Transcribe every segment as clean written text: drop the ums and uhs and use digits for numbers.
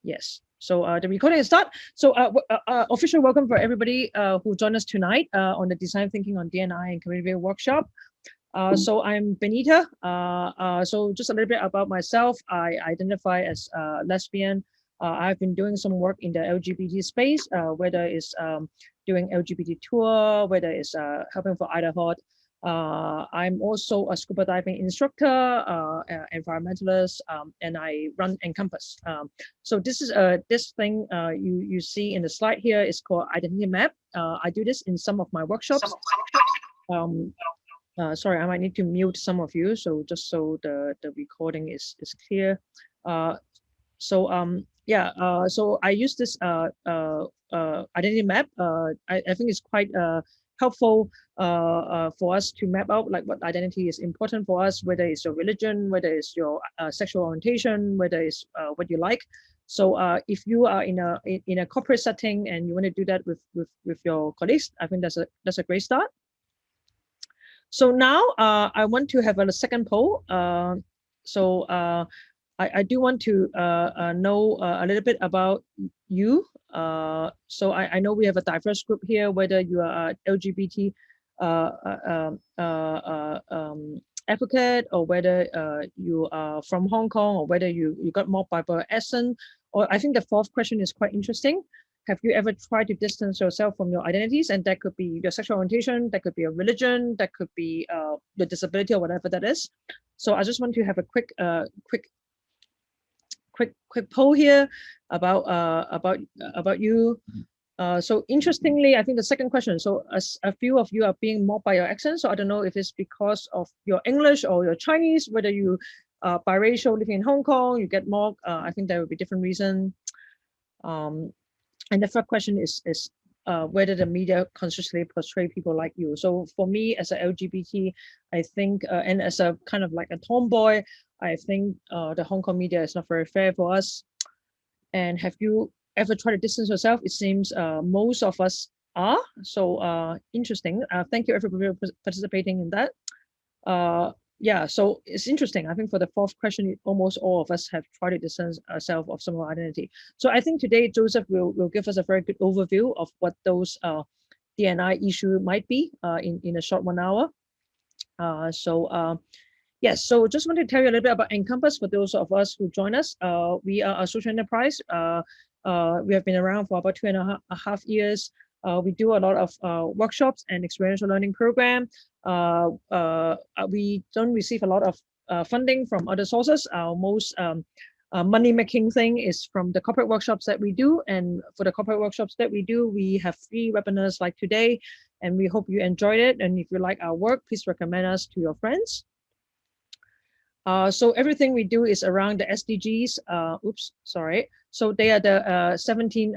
Yes. So the recording is start. So official welcome for everybody who joined us tonight on the Design Thinking on D&I and Community workshop. So I'm Benita. So just a little bit about myself. I identify as lesbian. I've been doing some work in the LGBT space, whether it's doing LGBT tour, whether it's helping for Idaho. I'm also a scuba diving instructor, environmentalist, and I run Encompass. So this is this thing you see in the slide here is called identity map. I do this in some of my workshops. Sorry, I might need to mute some of you, so just so the recording is clear. So I use this identity map. I think it's quite helpful for us to map out like what identity is important for us, whether it's your religion, whether it's your sexual orientation, whether it's what you like. So if you are in a corporate setting and you want to do that with your colleagues, I think that's a great start. So now I want to have a second poll. I do want to know a little bit about you. So I know we have a diverse group here, whether you are LGBT advocate, or whether you are from Hong Kong, or whether you got more Bible accent. Or I think the fourth question is quite interesting. Have you ever tried to distance yourself from your identities? And that could be your sexual orientation, that could be a religion, that could be your disability or whatever that is. So I just want to have a quick poll here about you. So interestingly, I think the second question, so a few of you are being mocked by your accent. So I don't know if it's because of your English or your Chinese, whether you are biracial living in Hong Kong, you get mocked. I think there will be different reason. And the third question is whether the media consciously portray people like you. So for me as a LGBT, I think, and as a kind of like a tomboy, I think the Hong Kong media is not very fair for us. And have you ever tried to distance yourself? It seems most of us are. So interesting. Thank you everybody for participating in that. Yeah, so it's interesting. I think for the fourth question, almost all of us have tried to distance ourselves of some of our identity. So I think today Joseph will give us a very good overview of what those D&I issue might be in a short 1 hour. Yes, so just want to tell you a little bit about Encompass for those of us who join us. We are a social enterprise. We have been around for about 2.5 years. We do a lot of workshops and experiential learning program. We don't receive a lot of funding from other sources. Our most money-making thing is from the corporate workshops that we do. And for the corporate workshops that we do, we have free webinars like today, and we hope you enjoyed it. And if you like our work, please recommend us to your friends. So everything we do is around the SDGs. So they are the 17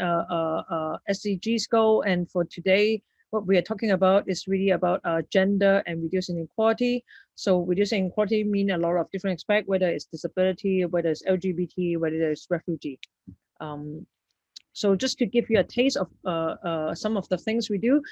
SDGs goal. And for today, what we are talking about is really about gender and reducing inequality. So reducing inequality means a lot of different aspects, whether it's disability, whether it's LGBT, whether it's refugee. So just to give you a taste of some of the things we do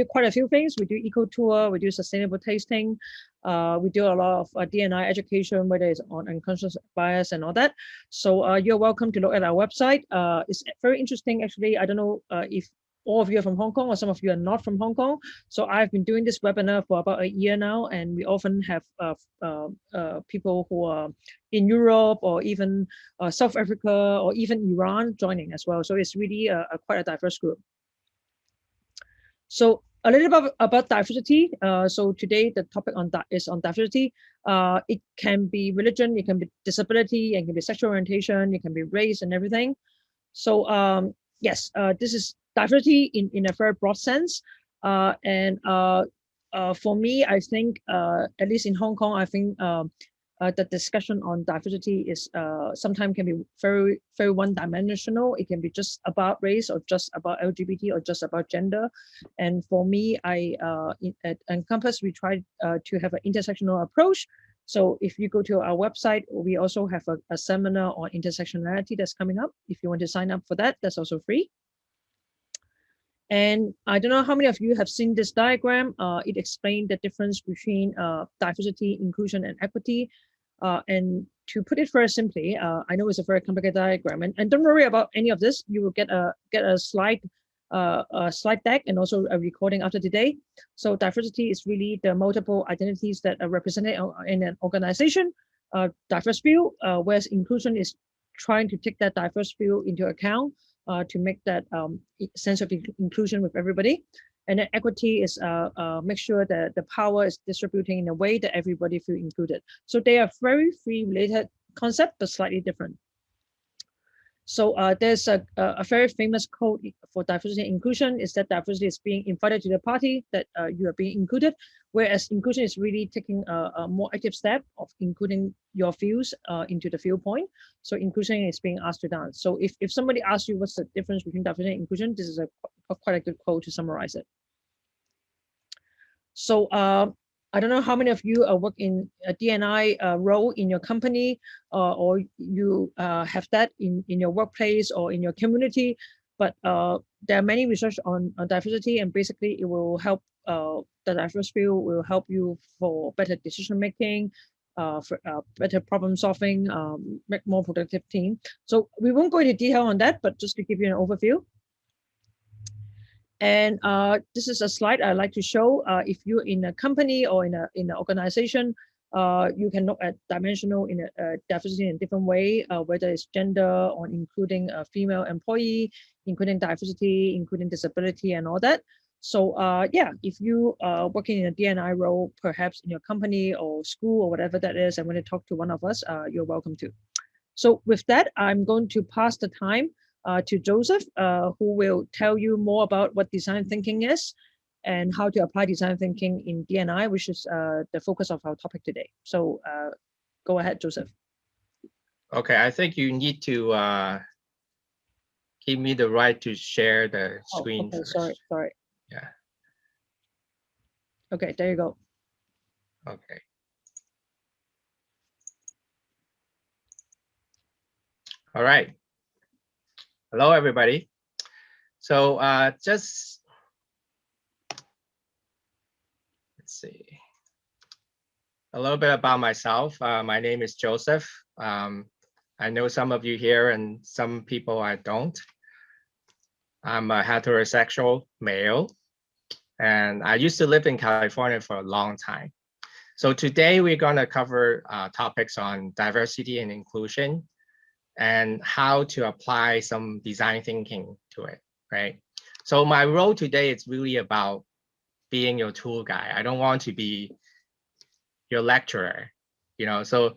quite a few things. We do eco tour, we do sustainable tasting, we do a lot of D&I education, whether it's on unconscious bias and all that. So you're welcome to look at our website. It's very interesting, actually. I don't know if all of you are from Hong Kong or some of you are not from Hong Kong. So I've been doing this webinar for about a year now, and we often have people who are in Europe or even South Africa or even Iran joining as well. So it's really quite a diverse group. So a little bit about diversity. So today the topic is on diversity. It can be religion, it can be disability, it can be sexual orientation, it can be race and everything. So yes, this is diversity in a very broad sense. For me, I think, at least in Hong Kong, I think the discussion on diversity is sometimes can be very, very one-dimensional. It can be just about race or just about LGBT or just about gender. And for me, at Encompass, we try to have an intersectional approach. So if you go to our website, we also have a seminar on intersectionality that's coming up. If you want to sign up for that, that's also free. And I don't know how many of you have seen this diagram. It explains the difference between diversity, inclusion, and equity. And to put it very simply, I know it's a very complicated diagram, and don't worry about any of this. You will get a slide deck and also a recording after today. So diversity is really the multiple identities that are represented in an organization, diverse view, whereas inclusion is trying to take that diverse view into account to make that sense of inclusion with everybody. And then equity is make sure that the power is distributing in a way that everybody feel included. So they are very free related concept, but slightly different. So there's a very famous quote for diversity and inclusion is that diversity is being invited to the party, that you are being included, whereas inclusion is really taking a more active step of including your views into the viewpoint. So inclusion is being asked to dance. So if somebody asks you what's the difference between diversity and inclusion, this is quite a good quote to summarize it. So I don't know how many of you work in a D&I role in your company, or you have that in your workplace or in your community, but there are many research on diversity, and basically it will help, the diverse field will help you for better decision making, for better problem solving, make more productive team. So we won't go into detail on that, but just to give you an overview. And this is a slide I like to show. If you're in a company or in an organization, you can look at dimensional in a diversity in a different way, whether it's gender or including a female employee, including diversity, including disability and all that. So yeah, if you are working in a D&I role, perhaps in your company or school or whatever that is, and want to talk to one of us, you're welcome to. So with that, I'm going to pass the time to Joseph, who will tell you more about what design thinking is and how to apply design thinking in D&I, which is the focus of our topic today. So go ahead, Joseph. Okay, I think you need to give me the right to share the screen. Okay, first. sorry. Yeah. Okay, there you go. Okay. All right. Hello, everybody. So just, let's see, a little bit about myself. My name is Joseph. I know some of you here and some people I don't. I'm a heterosexual male, and I used to live in California for a long time. So today we're going to cover topics on diversity and inclusion and how to apply some design thinking to it, right? So my role today is really about being your tool guy. I don't want to be your lecturer, you know. So,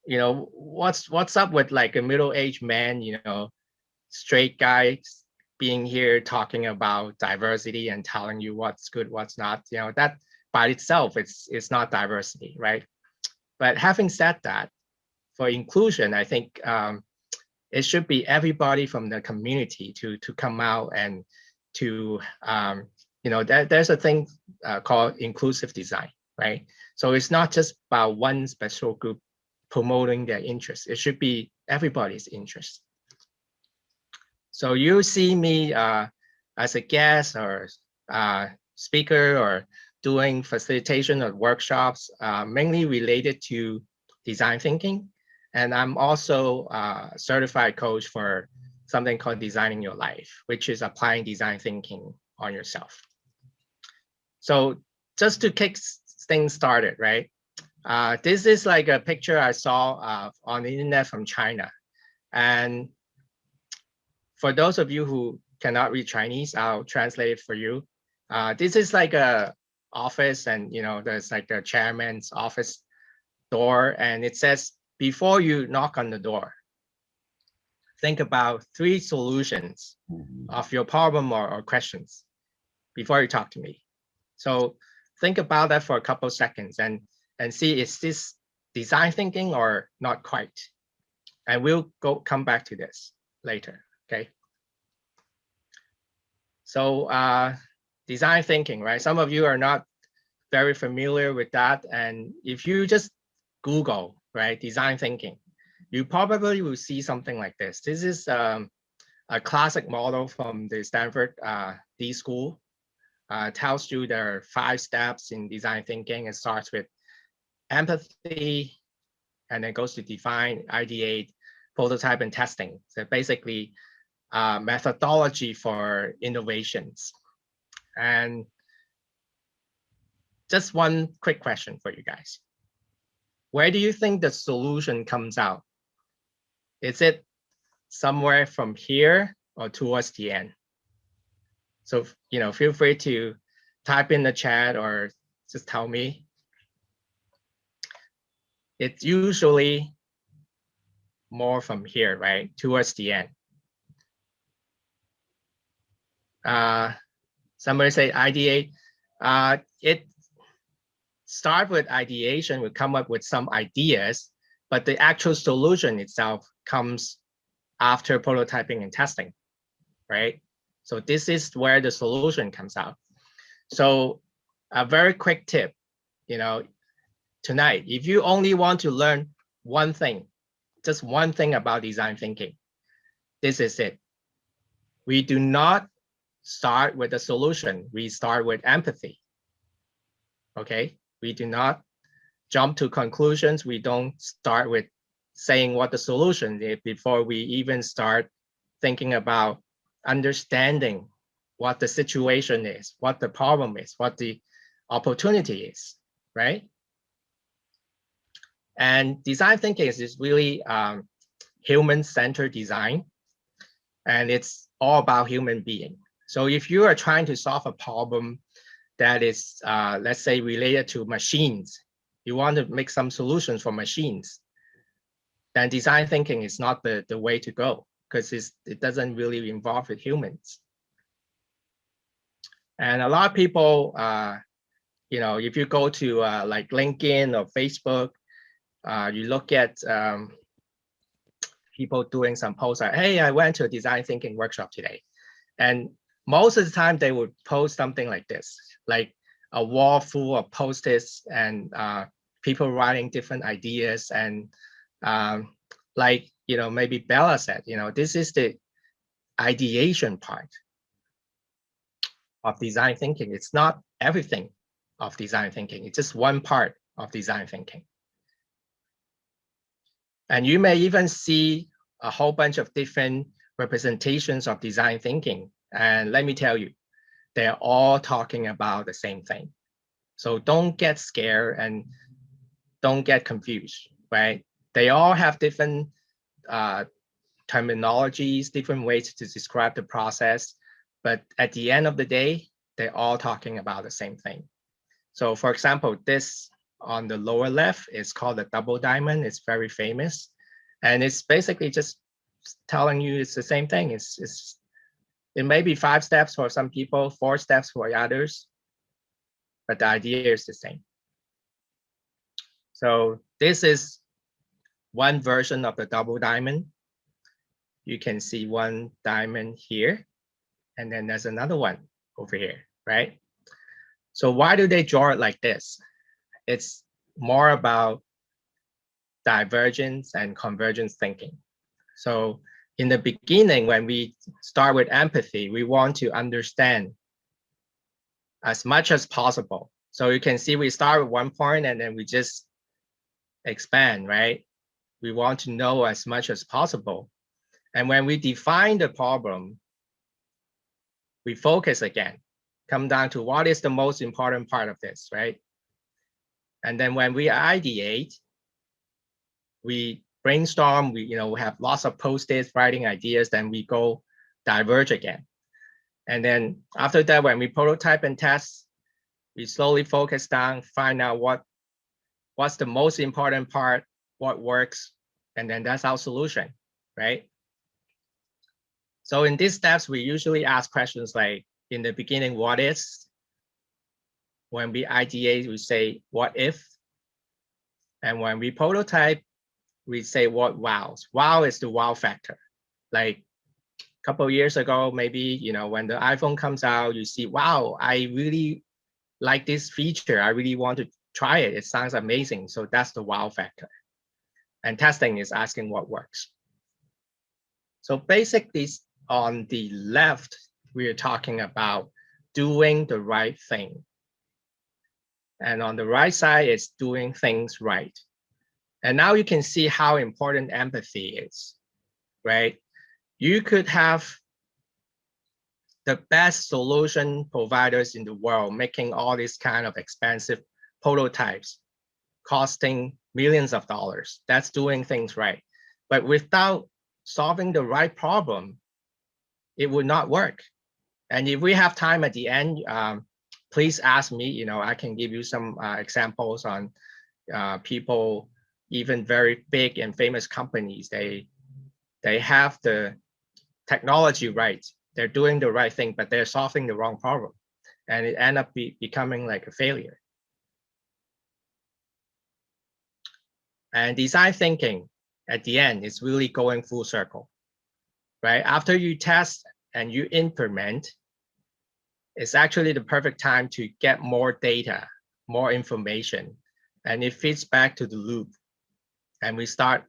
you know, what's up with like a middle-aged man, you know, straight guy being here talking about diversity and telling you what's good, what's not, you know, that by itself, it's not diversity, right? But having said that, for inclusion, I think it should be everybody from the community to come out and to, you know, there's a thing called inclusive design, right? So it's not just about one special group promoting their interests. It should be everybody's interest. So you see me as a guest or speaker or doing facilitation of workshops, mainly related to design thinking. And I'm also a certified coach for something called Designing Your Life, which is applying design thinking on yourself. So just to kick things started, right? This is like a picture I saw on the internet from China. And for those of you who cannot read Chinese, I'll translate it for you. This is like a office, and you know, there's like a chairman's office door, and it says, before you knock on the door, think about 3 solutions of your problem or questions before you talk to me. So think about that for a couple of seconds and see, is this design thinking or not quite? And we'll come back to this later, okay? So design thinking, right? Some of you are not very familiar with that. And if you just Google, right, design thinking, you probably will see something like this. This is a classic model from the Stanford D School. Tells you there are 5 steps in design thinking. It starts with empathy, and then goes to define, ideate, prototype, and testing. So basically, methodology for innovations. And just one quick question for you guys. Where do you think the solution comes out? Is it somewhere from here or towards the end? So, feel free to type in the chat or just tell me. It's usually more from here, right? Towards the end. Somebody say ideate. It start with ideation, we come up with some ideas, but the actual solution itself comes after prototyping and testing, right? So this is where the solution comes out. So a very quick tip, tonight, if you only want to learn one thing, just one thing about design thinking, this is it. We do not start with a solution. We start with empathy. Okay, we do not jump to conclusions. We don't start with saying what the solution is before we even start thinking about understanding what the situation is, what the problem is, what the opportunity is, right? And design thinking is really human-centered design, and it's all about human being. So if you are trying to solve a problem that is, let's say, related to machines, you want to make some solutions for machines, then design thinking is not the way to go, because it doesn't really involve with humans. And a lot of people, if you go to like LinkedIn or Facebook, you look at people doing some posts like, hey, I went to a design thinking workshop today. And most of the time they would post something like this, like a wall full of post-its and people writing different ideas. And like, maybe Bella said, this is the ideation part of design thinking. It's not everything of design thinking. It's just one part of design thinking. And you may even see a whole bunch of different representations of design thinking. And let me tell you, they're all talking about the same thing. So don't get scared and don't get confused, right? They all have different terminologies, different ways to describe the process. But at the end of the day, they're all talking about the same thing. So for example, this on the lower left is called the double diamond. It's very famous. And it's basically just telling you it's the same thing. It may be 5 steps for some people, 4 steps for others, but the idea is the same. So this is one version of the double diamond. You can see one diamond here, and then there's another one over here, right? So why do they draw it like this? It's more about divergence and convergence thinking. So in the beginning, when we start with empathy, we want to understand as much as possible. So you can see we start with one point and then we just expand, right? We want to know as much as possible. And when we define the problem, we focus again, come down to what is the most important part of this, right? And then when we ideate, we brainstorm, we have lots of post-its, writing ideas, then we go diverge again. And then after that, when we prototype and test, we slowly focus down, find out what's the most important part, what works, and then that's our solution, right? So in these steps, we usually ask questions like, in the beginning, what is? When we ideate, we say, what if? And when we prototype, we say what wows. Wow is the wow factor. Like a couple of years ago, maybe, when the iPhone comes out, you see, wow, I really like this feature. I really want to try it. It sounds amazing. So that's the wow factor. And testing is asking what works. So basically on the left, we're talking about doing the right thing. And on the right side, it's doing things right. And now you can see how important empathy is, right? You could have the best solution providers in the world making all these kind of expensive prototypes costing millions of dollars. That's doing things right. But without solving the right problem, it would not work. And if we have time at the end, please ask me, I can give you some examples on people, even very big and famous companies. They have the technology right. They're doing the right thing, but they're solving the wrong problem. And it ends up becoming like a failure. And design thinking at the end is really going full circle, right? After you test and you implement, it's actually the perfect time to get more data, more information, and it feeds back to the loop. And we start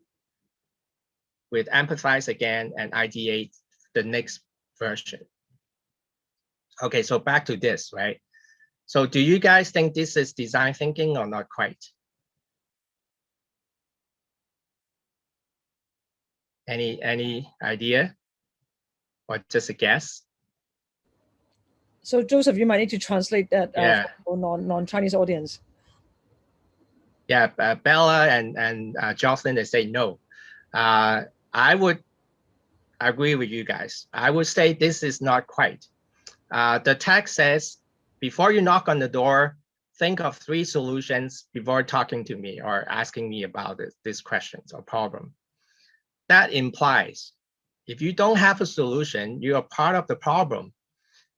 with empathize again and ideate the next version. Okay, so back to this, right? So do you guys think this is design thinking or not quite? Any idea or just a guess? So Joseph, you might need to translate that for non-Chinese audience. Yeah, Bella and Jocelyn, they say no. I would agree with you guys. I would say this is not quite. The text says, before you knock on the door, think of 3 solutions before talking to me or asking me about these questions or problem. That implies if you don't have a solution, you are part of the problem.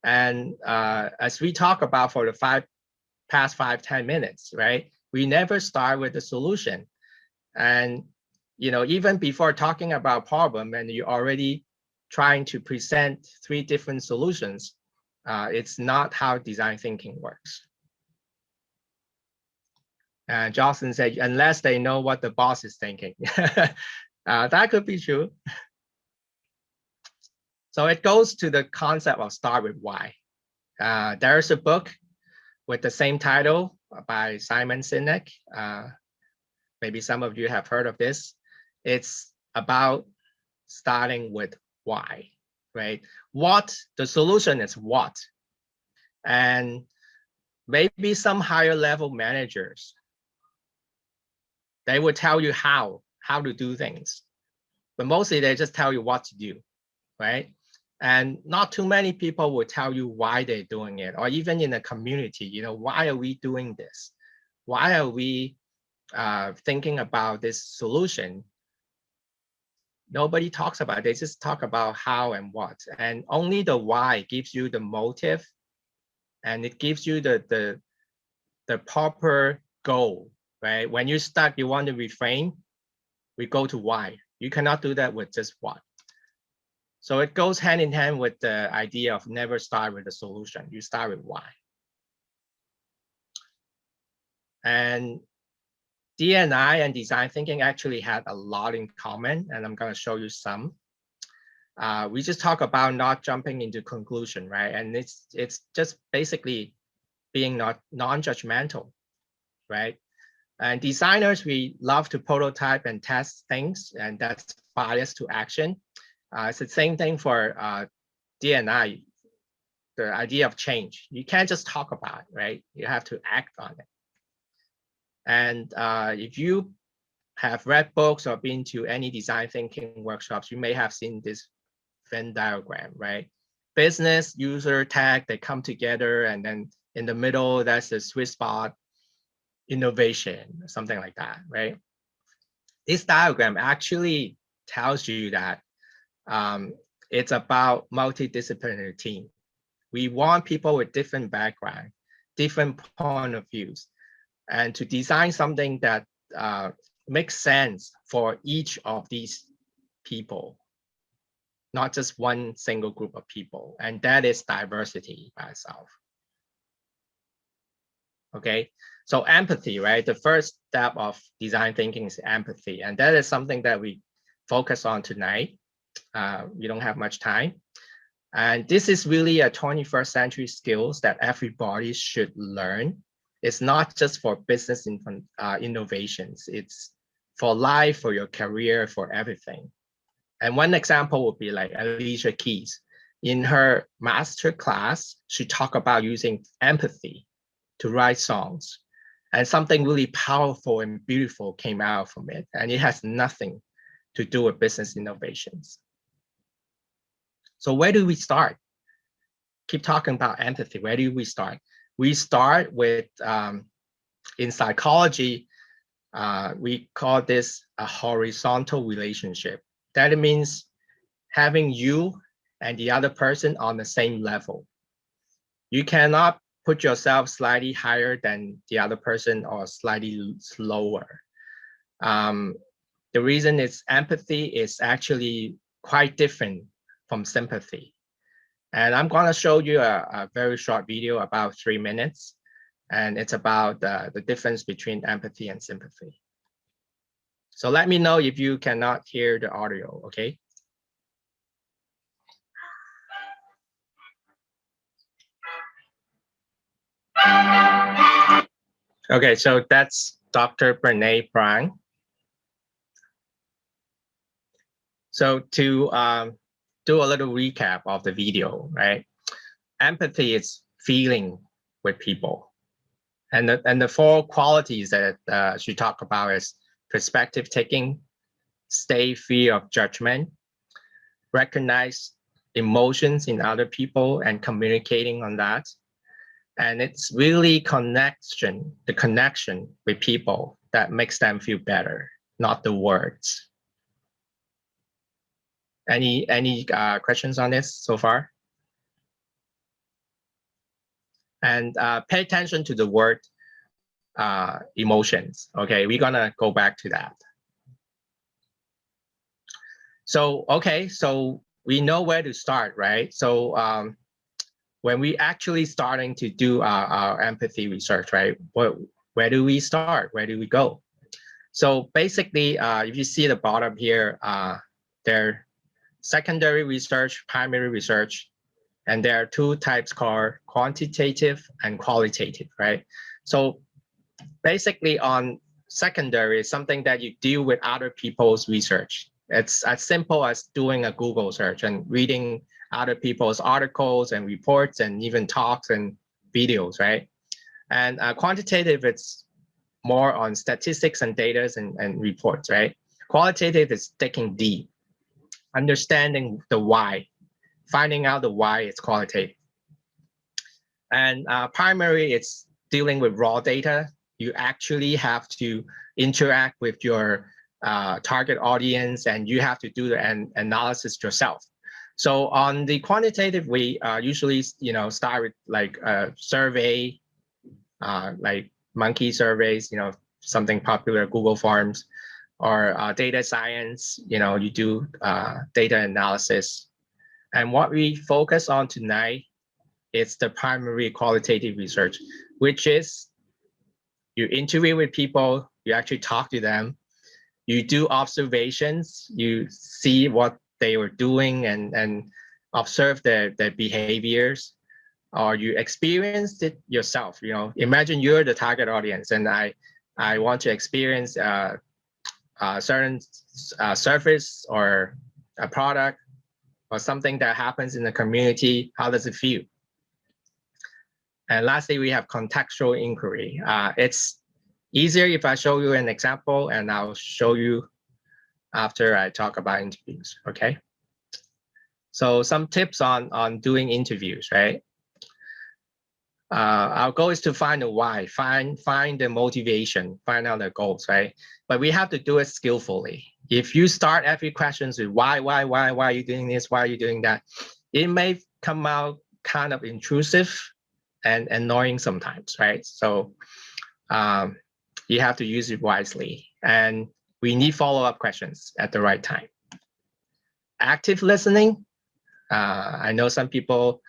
And as we talk about for the past 5-10 minutes, right? We never start with the solution. And even before talking about problem and you're already trying to present 3 different solutions, it's not how design thinking works. And Jocelyn said, unless they know what the boss is thinking. That could be true. So it goes to the concept of start with why. There's a book with the same title by Simon Sinek. Maybe some of you have heard of this. It's about starting with why, right? What, the solution is what. And maybe some higher level managers, they will tell you how to do things. But mostly they just tell you what to do, right? And not too many people will tell you why they're doing it, or even in a community, why are we doing this? Why are we thinking about this solution? Nobody talks about it. They just talk about how and what. And only the why gives you the motive, and it gives you the proper goal, right? When you start, you want to reframe, we go to why. You cannot do that with just what. So it goes hand in hand with the idea of never start with a solution. You start with why. And D&I and design thinking actually had a lot in common, and I'm going to show you some. We just talk about not jumping into conclusion, right? And it's just basically being non-judgmental, right? And designers, we love to prototype and test things, and that's bias to action. It's the same thing for D&I, the idea of change. You can't just talk about it, right? You have to act on it. And if you have read books or been to any design thinking workshops, you may have seen this Venn diagram, right? Business, user, tech, they come together, and then in the middle, that's the sweet spot, innovation, something like that, right? This diagram actually tells you that it's about multidisciplinary team. We want people with different background, different point of views, and to design something that makes sense for each of these people, not just one single group of people. And that is diversity by itself. Okay, so empathy, right? The first step of design thinking is empathy. And that is something that we focus on tonight. We don't have much time. And this is really a 21st century skills that everybody should learn. It's not just for business innovations. It's for life, for your career, for everything. And one example would be like Alicia Keys. In her master class, she talked about using empathy to write songs. And something really powerful and beautiful came out from it. And it has nothing to do with business innovations. So where do we start? Keep talking about empathy. Where do we start? We start with, in psychology, we call this a horizontal relationship. That means having you and the other person on the same level. You cannot put yourself slightly higher than the other person or slightly slower. The reason is empathy is actually quite different from sympathy. And I'm going to show you a very short video, about 3 minutes. And it's about the difference between empathy and sympathy. So let me know if you cannot hear the audio, okay? Okay, so that's Dr. Brene Brown. So to do a little recap of the video, right? Empathy is feeling with people. And the 4 qualities that she talked about is perspective taking, stay free of judgment, recognize emotions in other people and communicating on that. And it's really the connection with people that makes them feel better, not the words. Any questions on this so far? And pay attention to the word emotions. Okay, we're gonna go back to that. So, okay, so we know where to start, right? So when we actually starting to do our empathy research, right? Where do we start? Where do we go? So basically, if you see the bottom here, there are secondary research, primary research, and there are 2 types called quantitative and qualitative, right? So basically on secondary is something that you deal with other people's research. It's as simple as doing a Google search and reading other people's articles and reports and even talks and videos, right? And quantitative, it's more on statistics and data and reports, right? Qualitative is digging deep, understanding the why, finding out the why it's qualitative. And primary, it's dealing with raw data. You actually have to interact with your target audience and you have to do the analysis yourself. So on the quantitative, we usually start with like a survey, like monkey surveys, something popular, Google Forms, or data science, you do data analysis. And what we focus on tonight is the primary qualitative research, which is you interview with people, you actually talk to them, you do observations, you see what they were doing and observe their behaviors, or you experienced it yourself. Imagine you're the target audience and I want to experience a certain service or a product or something that happens in the community. How does it feel? And lastly, we have contextual inquiry. It's easier if I show you an example, and I'll show you after I talk about interviews, okay? So some tips on doing interviews, right? Our goal is to find the why, find the motivation, find out the goals, right? But we have to do it skillfully. If you start every question with why are you doing this, why are you doing that, it may come out kind of intrusive and annoying sometimes, right? So you have to use it wisely, and we need follow-up questions at the right time. Active listening. I know some people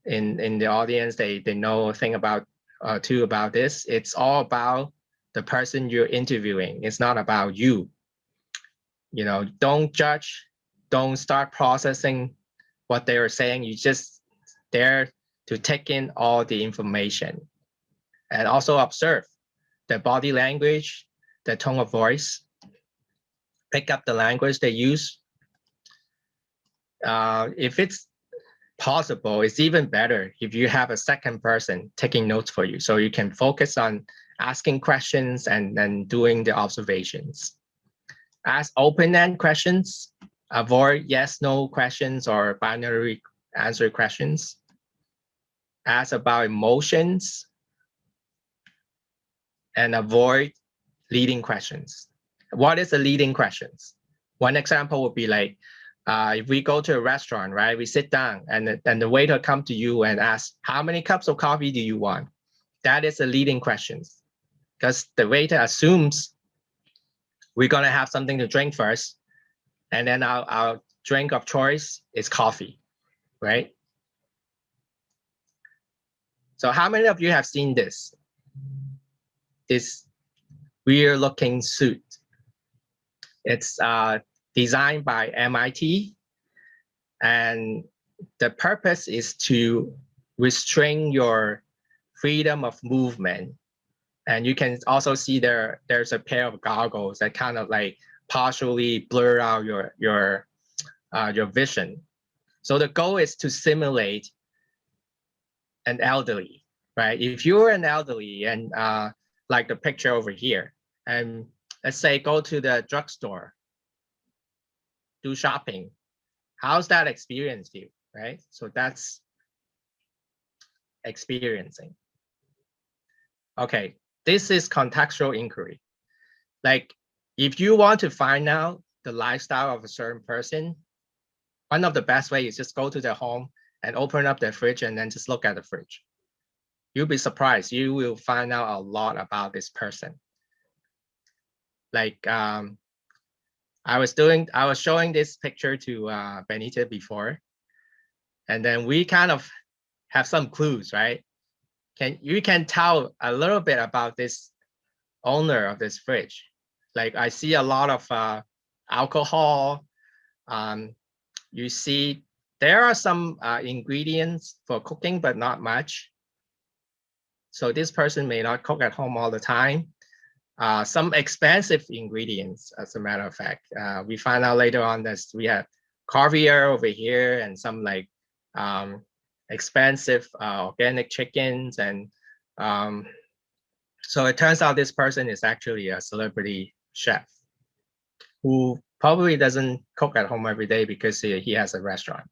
in the audience, they know a thing about too about this. It's all about the person you're interviewing. It's not about you. Don't judge, don't start processing what they are saying. You just there to take in all the information, and also observe the body language, the tone of voice, pick up the language they use. If it's possible, it's even better if you have a second person taking notes for you, so you can focus on asking questions and then doing the observations. Ask open-end questions, avoid yes/no questions or binary answer questions. Ask about emotions and avoid leading questions. What is the leading questions? One example would be like, if we go to a restaurant, right? We sit down and the waiter come to you and ask, how many cups of coffee do you want? That is a leading question, because the waiter assumes we're gonna have something to drink first, and then our drink of choice is coffee, right? So how many of you have seen this weird looking suit? It's designed by MIT, and the purpose is to restrain your freedom of movement. And you can also see there's a pair of goggles that kind of like partially blur out your vision. So the goal is to simulate an elderly, right? If you're an elderly and like the picture over here, and let's say go to the drugstore, do shopping, how's that experience you, right? So that's experiencing. Okay, this is contextual inquiry. Like if you want to find out the lifestyle of a certain person, one of the best ways is just go to their home and open up their fridge and then just look at the fridge. You'll be surprised. You will find out a lot about this person. Like I was showing this picture to Benita before, and then we kind of have some clues, right? You can tell a little bit about this owner of this fridge. Like I see a lot of alcohol. You see there are some ingredients for cooking, but not much. So this person may not cook at home all the time. Some expensive ingredients, as a matter of fact. We find out later on that we have caviar over here and some like expensive organic chickens. And so it turns out this person is actually a celebrity chef who probably doesn't cook at home every day because he has a restaurant.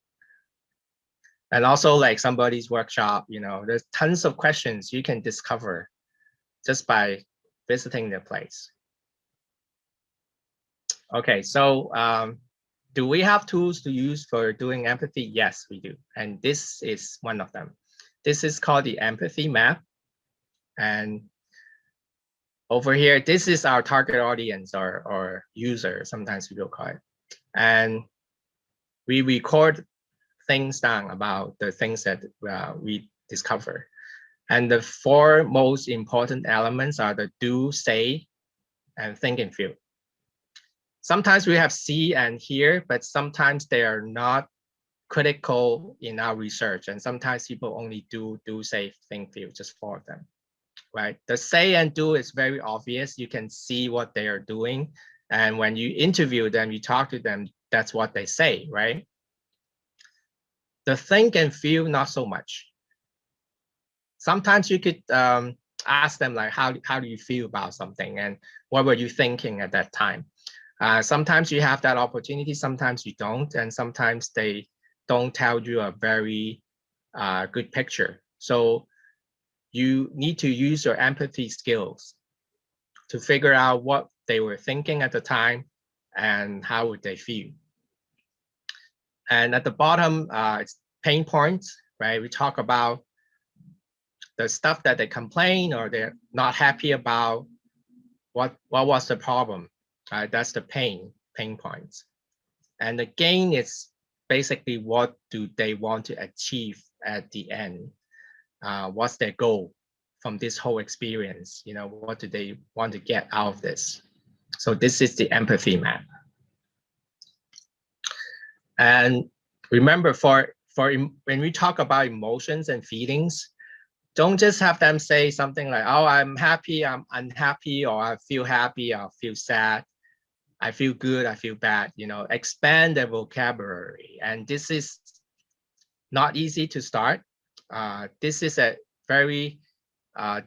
And also like somebody's workshop, you know, there's tons of questions you can discover just by visiting their place. Okay, so do we have tools to use for doing empathy? Yes, we do. And this is one of them. This is called the empathy map. And over here, this is our target audience or user, sometimes we will call it. And we record things down about the things that we discover. And the four most important elements are the do, say, and think and feel. Sometimes we have see and hear, but sometimes they are not critical in our research. And sometimes people only do, say, think, feel, just four of them, right? The say and do is very obvious. You can see what they are doing. And when you interview them, you talk to them, that's what they say, right? The think and feel, not so much. Sometimes you could ask them like, how do you feel about something? And what were you thinking at that time? Sometimes you have that opportunity, sometimes you don't. And sometimes they don't tell you a very good picture. So you need to use your empathy skills to figure out what they were thinking at the time and how would they feel. And at the bottom, it's pain points, right? We talk about the stuff that they complain or they're not happy about. What was the problem? That's the pain points. And the gain is basically what do they want to achieve at the end? What's their goal from this whole experience? You know, what do they want to get out of this? So this is the empathy map. And remember, when we talk about emotions and feelings, don't just have them say something like, oh, I'm happy, I'm unhappy, or I feel happy, or I feel sad. I feel good, I feel bad, expand their vocabulary. And this is not easy to start. This is a very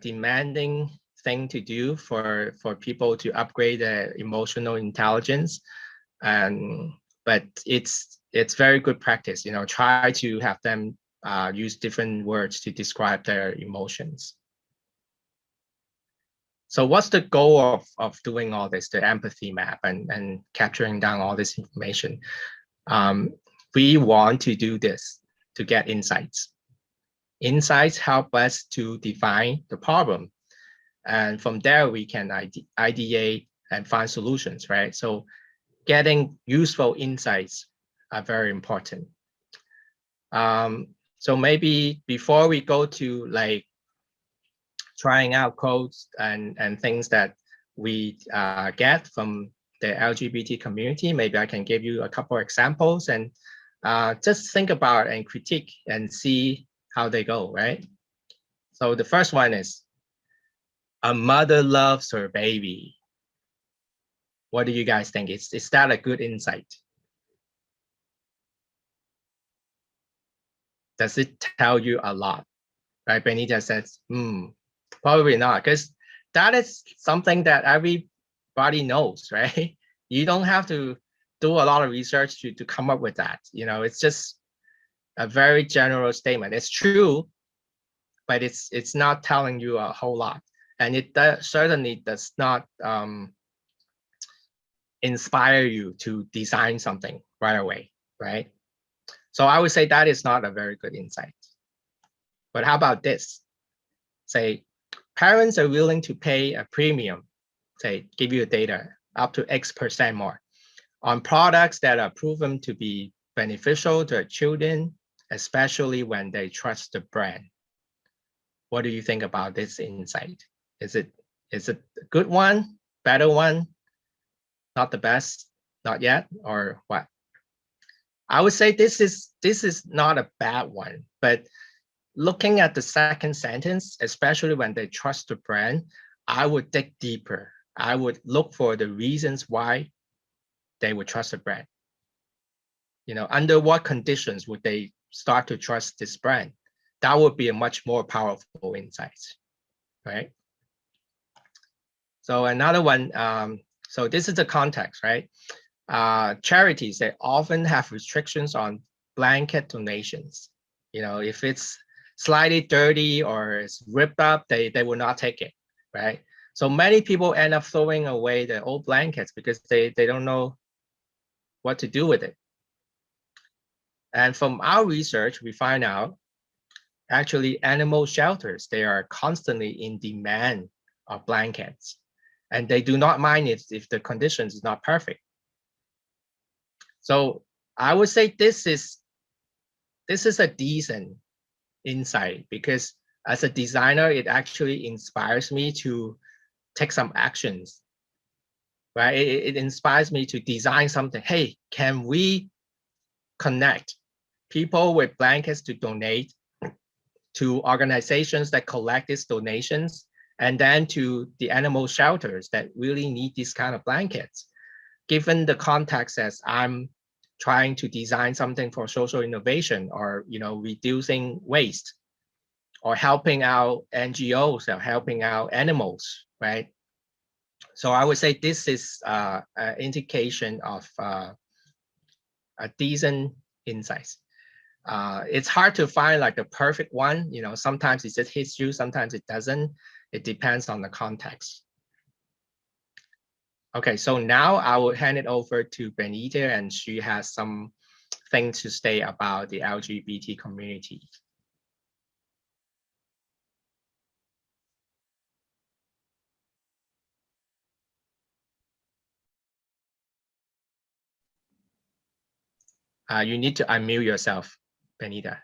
demanding thing to do for people to upgrade their emotional intelligence. But it's very good practice, try to have them use different words to describe their emotions. So what's the goal of doing all this, the empathy map and capturing down all this information? We want to do this to get insights. Insights help us to define the problem. And from there, we can ideate and find solutions, right? So getting useful insights are very important. So maybe before we go to like trying out codes and things that we get from the LGBT community, maybe I can give you a couple of examples and just think about and critique and see how they go, right? So the first one is, a mother loves her baby. What do you guys think? Is that a good insight? Does it tell you a lot? Right, Benita says, probably not, because that is something that everybody knows, right? You don't have to do a lot of research to come up with that. It's just a very general statement. It's true, but it's not telling you a whole lot. And it certainly does not inspire you to design something right away, right? So I would say that is not a very good insight. But how about this? Say, parents are willing to pay a premium, say, give you data, up to X% more on products that are proven to be beneficial to their children, especially when they trust the brand. What do you think about this insight? Is it a good one, better one, not the best, not yet, or what? I would say this is not a bad one, but looking at the second sentence, especially when they trust the brand, I would dig deeper. I would look for the reasons why they would trust the brand. Under what conditions would they start to trust this brand? That would be a much more powerful insight, right? So another one, so this is the context, right? Charities, they often have restrictions on blanket donations. If it's slightly dirty or it's ripped up, they will not take it, right? So many people end up throwing away the old blankets because they don't know what to do with it. And from our research, we find out actually animal shelters, they are constantly in demand of blankets, and they do not mind if the conditions is not perfect. So I would say this is a decent insight, because as a designer, it actually inspires me to take some actions, right? It inspires me to design something. Hey, can we connect people with blankets to donate to organizations that collect these donations, and then to the animal shelters that really need these kind of blankets? Given the context as I'm trying to design something for social innovation, or reducing waste, or helping out NGOs, or helping out animals, right? So I would say this is an indication of a decent insights. It's hard to find like the perfect one. Sometimes it just hits you, sometimes it doesn't. It depends on the context. Okay, so now I will hand it over to Benita, and she has some things to say about the LGBT community. You need to unmute yourself, Benita.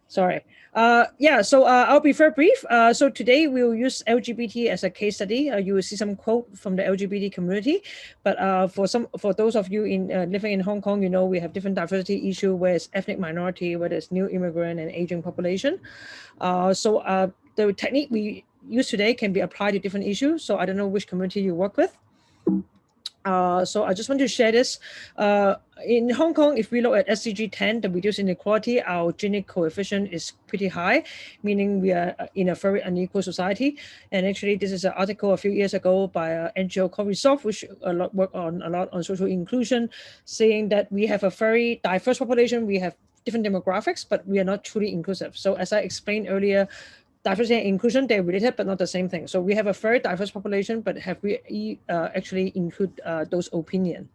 Sorry. Yeah, so I'll be very brief. So today we'll use LGBT as a case study. You will see some quote from the LGBT community. But for those of you living in Hong Kong, we have different diversity issue, where it's ethnic minority, whether it's new immigrant and aging population. So the technique we use today can be applied to different issues. So I don't know which community you work with. So I just want to share this. In Hong Kong, if we look at SDG 10, the reduced inequality, our Gini coefficient is pretty high, meaning we are in a very unequal society. And actually, this is an article a few years ago by an NGO called Resolve, which work on a lot on social inclusion, saying that we have a very diverse population. We have different demographics, but we are not truly inclusive. So as I explained earlier, diversity and inclusion, they're related, but not the same thing. So we have a very diverse population, but have we actually include those opinions?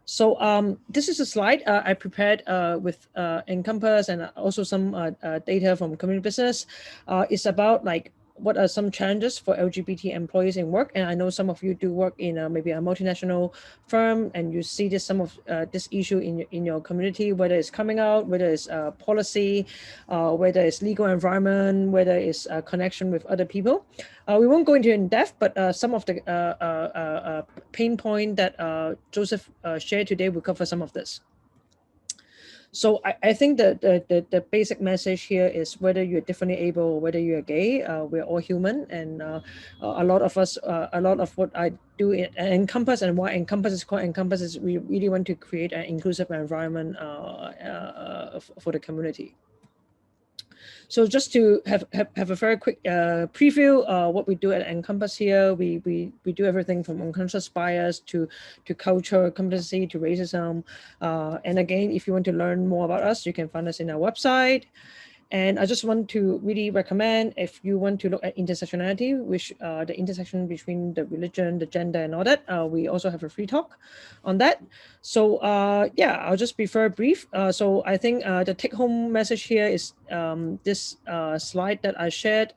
So this is a slide I prepared with Encompass and also some data from community business. It's about like what are some challenges for LGBT employees in work. And I know some of you do work in maybe a multinational firm, and you see this some of this issue in your community, whether it's coming out, whether it's policy, whether it's legal environment, whether it's a connection with other people. We won't go into in depth, but some of the pain point that Joseph shared today will cover some of this. So I think the basic message here is whether you're differently able or whether you're gay, we're all human. And a lot of us, a lot of what I do in Encompass and why Encompass is called Encompass is we really want to create an inclusive environment for the community. So just to have a very quick preview, what we do at Encompass here, we do everything from unconscious bias to cultural competency to racism. And again, if you want to learn more about us, you can find us in our website. And I just want to really recommend, if you want to look at intersectionality, which the intersection between the religion, the gender, and all that, we also have a free talk on that. So yeah, I'll just be very brief. So I think the take-home message here is this slide that I shared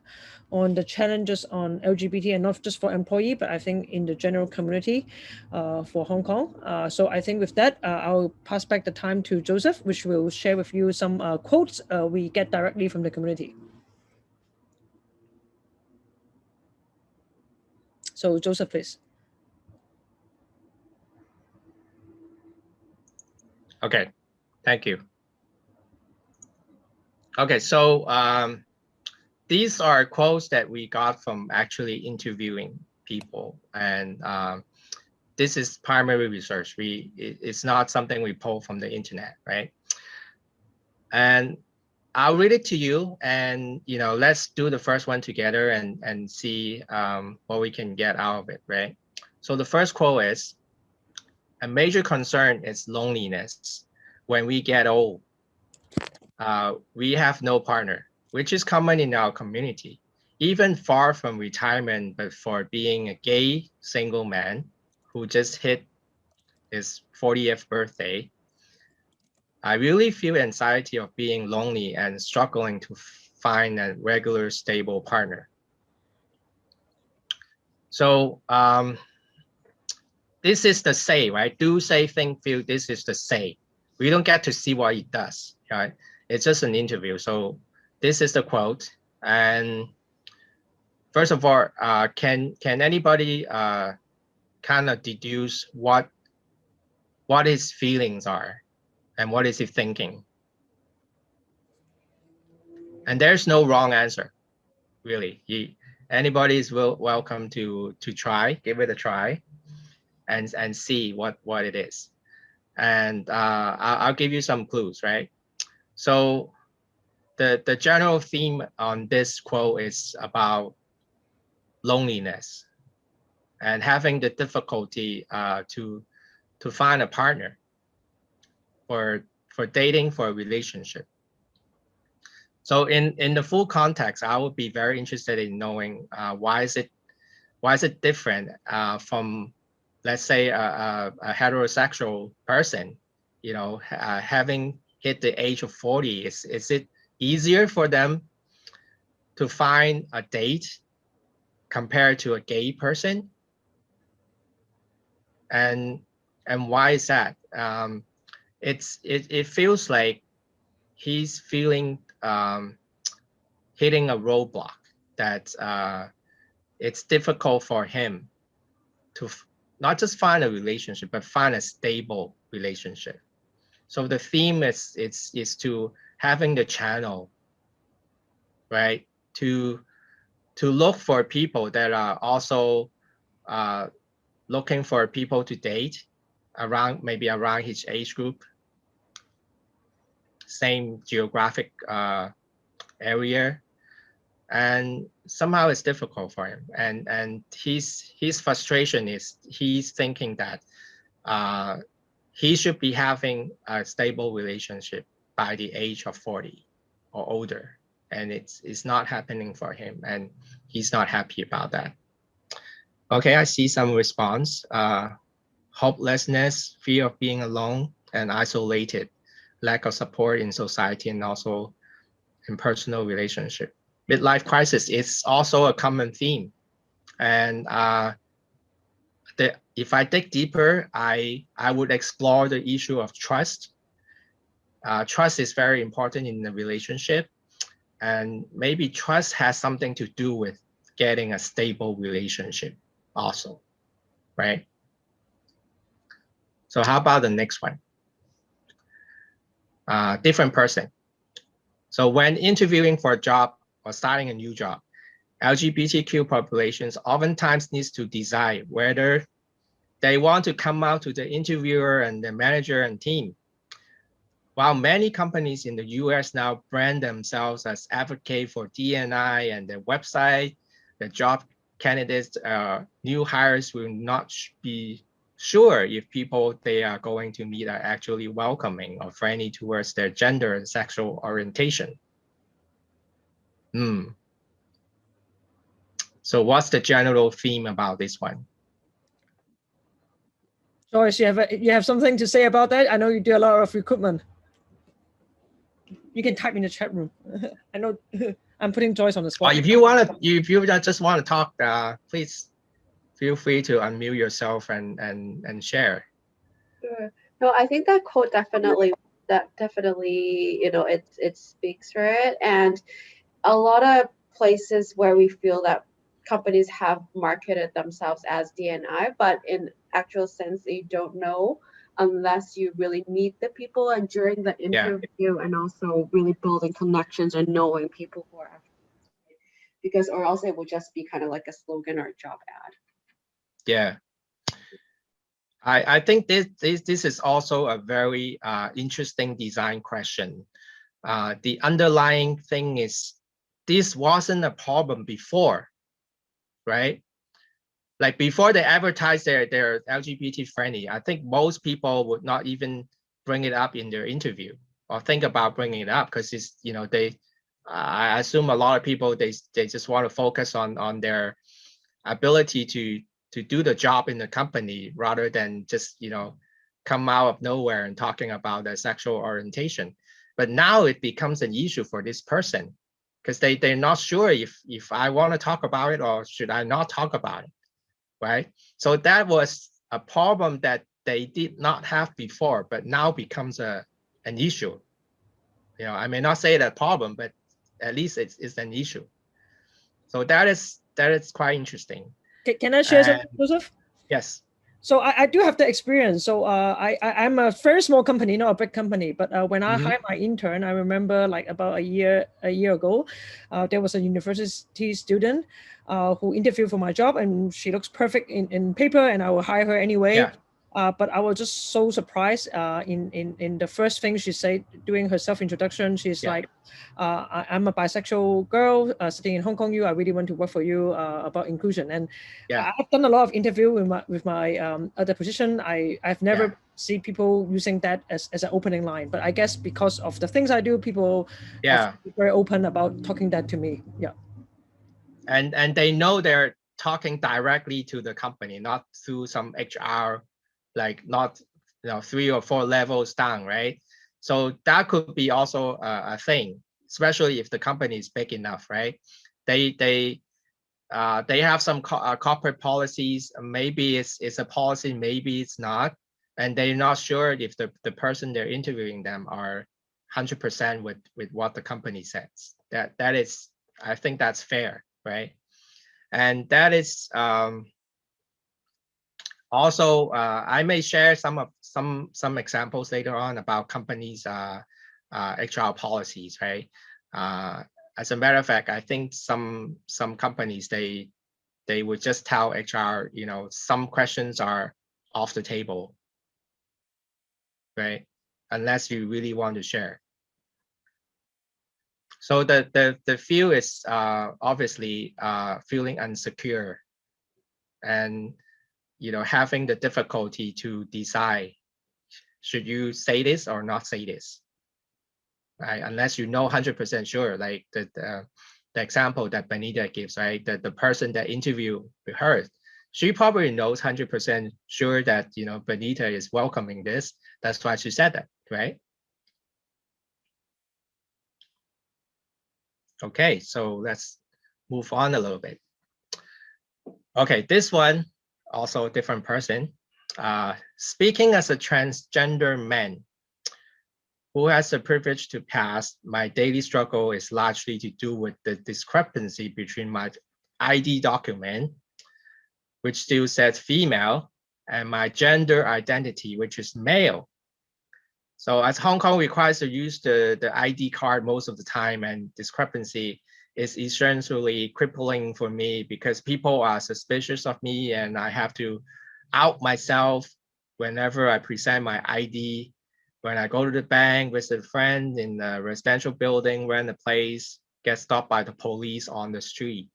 on the challenges on LGBT, and not just for employee, but I think in the general community for Hong Kong. So I think with that, I'll pass back the time to Joseph, which will share with you some quotes we get directly from the community. So Joseph, please. Okay, thank you. Okay, so these are quotes that we got from actually interviewing people, and this is primary research. It's not something we pull from the internet, right? And I'll read it to you, and let's do the first one together and see what we can get out of it, right? So the first quote is, "A major concern is loneliness. When we get old, we have no partner, which is common in our community. Even far from retirement, but for being a gay single man who just hit his 40th birthday, I really feel anxiety of being lonely and struggling to find a regular, stable partner." So this is the say, right? Do, say, think, feel. This is the say. We don't get to see what he does, right? It's just an interview. So this is the quote. And first of all, can anybody kind of deduce what his feelings are and what is he thinking? And there's no wrong answer, really. Anybody is welcome to try, give it a try, and see what it is. And I'll give you some clues, right? So the general theme on this quote is about loneliness and having the difficulty to find a partner for dating, for a relationship. So in the full context, I would be very interested in knowing why is it different from, let's say, a heterosexual person, having hit the age of 40. Is it easier for them to find a date compared to a gay person? And why is that? It feels like he's feeling hitting a roadblock, that it's difficult for him to not just find a relationship, but find a stable relationship. So the theme is to having the channel, right, to look for people that are also looking for people to date maybe around his age group, same geographic area, and somehow it's difficult for him. And his frustration is he's thinking that he should be having a stable relationship by the age of 40 or older, and it's not happening for him, and he's not happy about that. Okay, I see some response. Hopelessness, fear of being alone and isolated, lack of support in society, and also in personal relationship. Midlife crisis is also a common theme. And if I dig deeper, I would explore the issue of trust. Trust is very important in the relationship. And maybe trust has something to do with getting a stable relationship also, right? So how about the next one? Different person. So when interviewing for a job or starting a new job, LGBTQ populations oftentimes needs to decide whether they want to come out to the interviewer and the manager and team. While many companies in the US now brand themselves as advocate for D&I and their website, the job candidates, new hires will not be sure if people they are going to meet are actually welcoming or friendly towards their gender and sexual orientation. So what's the general theme about this one? Joyce, you have something to say about that? I know you do a lot of recruitment. You can type in the chat room. I know I'm putting Joyce on the spot. If you just want to talk, please feel free to unmute yourself and share. Sure. No, I think that quote definitely, you know, it speaks for it. And a lot of places where we feel that companies have marketed themselves as D&I, but in actual sense, you don't know unless you really meet the people and during the interview, and also really building connections and knowing people who are actually, because or else it will just be kind of like a slogan or a job ad. Yeah. I think this is also a very interesting design question. The underlying thing is this wasn't a problem before, right? Like before they advertise they're LGBT friendly, I think most people would not even bring it up in their interview or think about bringing it up because it's, you know, I assume a lot of people, they just want to focus on their ability to do the job in the company rather than just, you know, come out of nowhere and talking about their sexual orientation. But now it becomes an issue for this person because they're not sure if I want to talk about it or should I not talk about it, right? So that was a problem that they did not have before, but now becomes an issue. You know, I may not say that problem, but at least it's an issue. So that is quite interesting. Can I share something, Joseph? Yes. So I do have the experience. So I'm a very small company, not a big company. But when I hired my intern, I remember like about a year ago, there was a university student who interviewed for my job, and she looks perfect in paper, and I will hire her anyway. Yeah. But I was just so surprised in the first thing she said during her self-introduction. She's like, I'm a bisexual girl sitting in Hong Kong. I really want to work for you about inclusion. And I've done a lot of interview with my other position. I've never seen people using that as an opening line. But I guess because of the things I do, people are very open about talking that to me. Yeah. And they know they're talking directly to the company, not through some HR, like not, you know, 3 or 4 levels down, right? So that could be also a thing, especially if the company is big enough, right? They have some corporate policies. Maybe it's a policy, maybe it's not, and they're not sure if the person they're interviewing them are 100% with what the company says. That is, I think that's fair, right? And that is also, I may share some examples later on about companies' HR policies, right? As a matter of fact, I think some companies they they would just tell HR, some questions are off the table, right? Unless you really want to share. So the feel is obviously feeling insecure and having the difficulty to decide, should you say this or not say this, right? Unless 100% sure, like the example that Benita gives, right? That the person that interviewed her, she probably knows 100% sure that Benita is welcoming this. That's why she said that, right? Okay, so let's move on a little bit. Okay, this one, also a different person. Speaking as a transgender man who has the privilege to pass, my daily struggle is largely to do with the discrepancy between my ID document, which still says female, and my gender identity, which is male. So as Hong Kong requires to use the ID card most of the time, and discrepancy is essentially crippling for me because people are suspicious of me and I have to out myself whenever I present my ID, when I go to the bank, visit a friend in a residential building, rent a place, get stopped by the police on the street.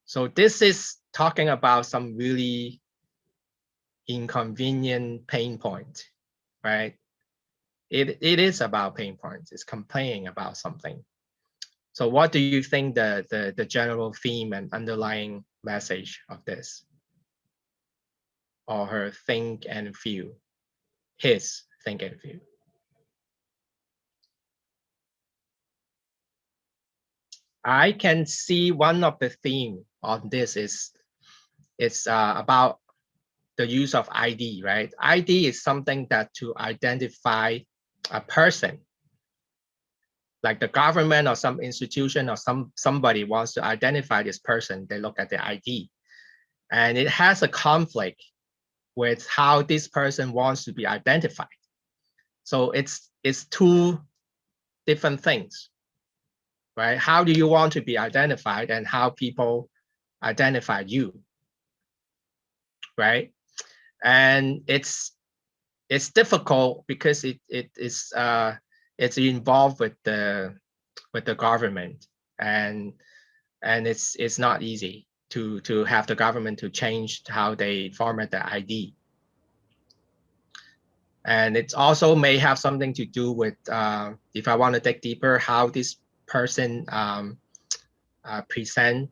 So this is talking about some really inconvenient pain point, right? It is about pain points. It's complaining about something. So what do you think the general theme and underlying message of this, or her think and feel, his think and feel? I can see one of the theme on this is it's about the use of ID, right? ID is something that to identify a person, like the government or some institution or somebody wants to identify this person, they look at the ID. And it has a conflict with how this person wants to be identified. So it's two different things, right? How do you want to be identified and how people identify you, right? And it's difficult because it's involved with the government, and it's not easy to have the government to change how they format the ID. And it also may have something to do with, if I want to dig deeper, how this person present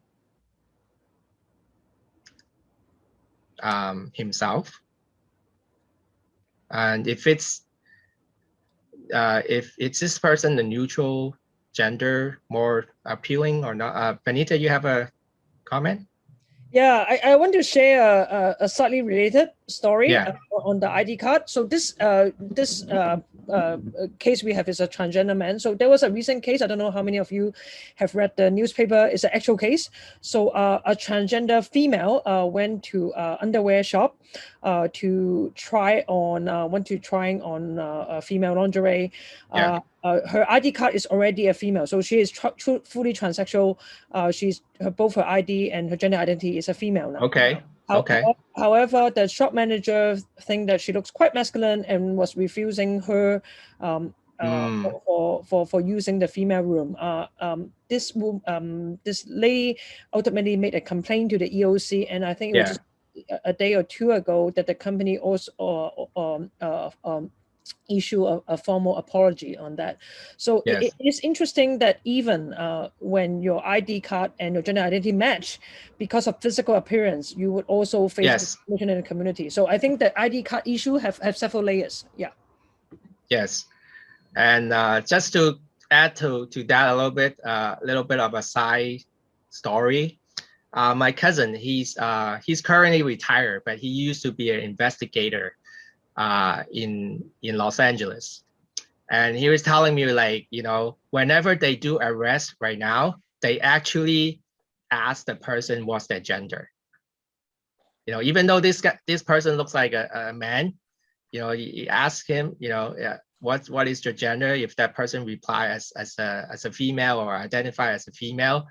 himself. And if it's this person the neutral gender more appealing or not? Benita, you have a comment? Yeah, I want to share a slightly related story on the ID card. So this case we have is a transgender man. So there was a recent case. I don't know how many of you have read the newspaper. It's an actual case. So a transgender female went to underwear shop to try on a female lingerie. Her ID card is already a female, so she is fully transsexual. Both her ID and her gender identity is a female now. Okay. However, the shop manager think that she looks quite masculine and was refusing her for using the female room. This lady ultimately made a complaint to the EOC, and I think it was just a day or two ago that the company also issue a formal apology on that. So it is interesting that even when your ID card and your gender identity match, because of physical appearance, you would also face discrimination in the community. So I think the ID card issue have several layers. Yeah. Yes, and just to add to that a little bit of a side story. My cousin, he's currently retired, but he used to be an investigator in Los Angeles. And he was telling me, like, whenever they do arrest right now, they actually ask the person what's their gender. Even though this person looks like a man, you ask him, what is your gender. If that person reply as a female or identify as a female,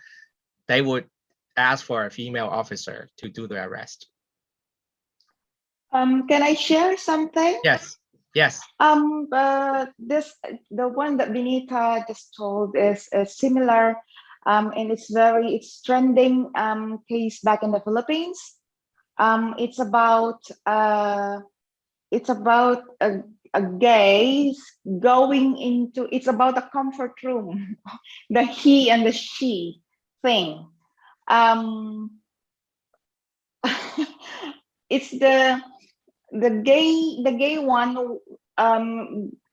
they would ask for a female officer to do the arrest. Can I share something? Yes. Yes. The one that Benita just told is similar, and it's trending case back in the Philippines. It's about a gay going into. It's about a comfort room, the he and the she thing. It's the gay one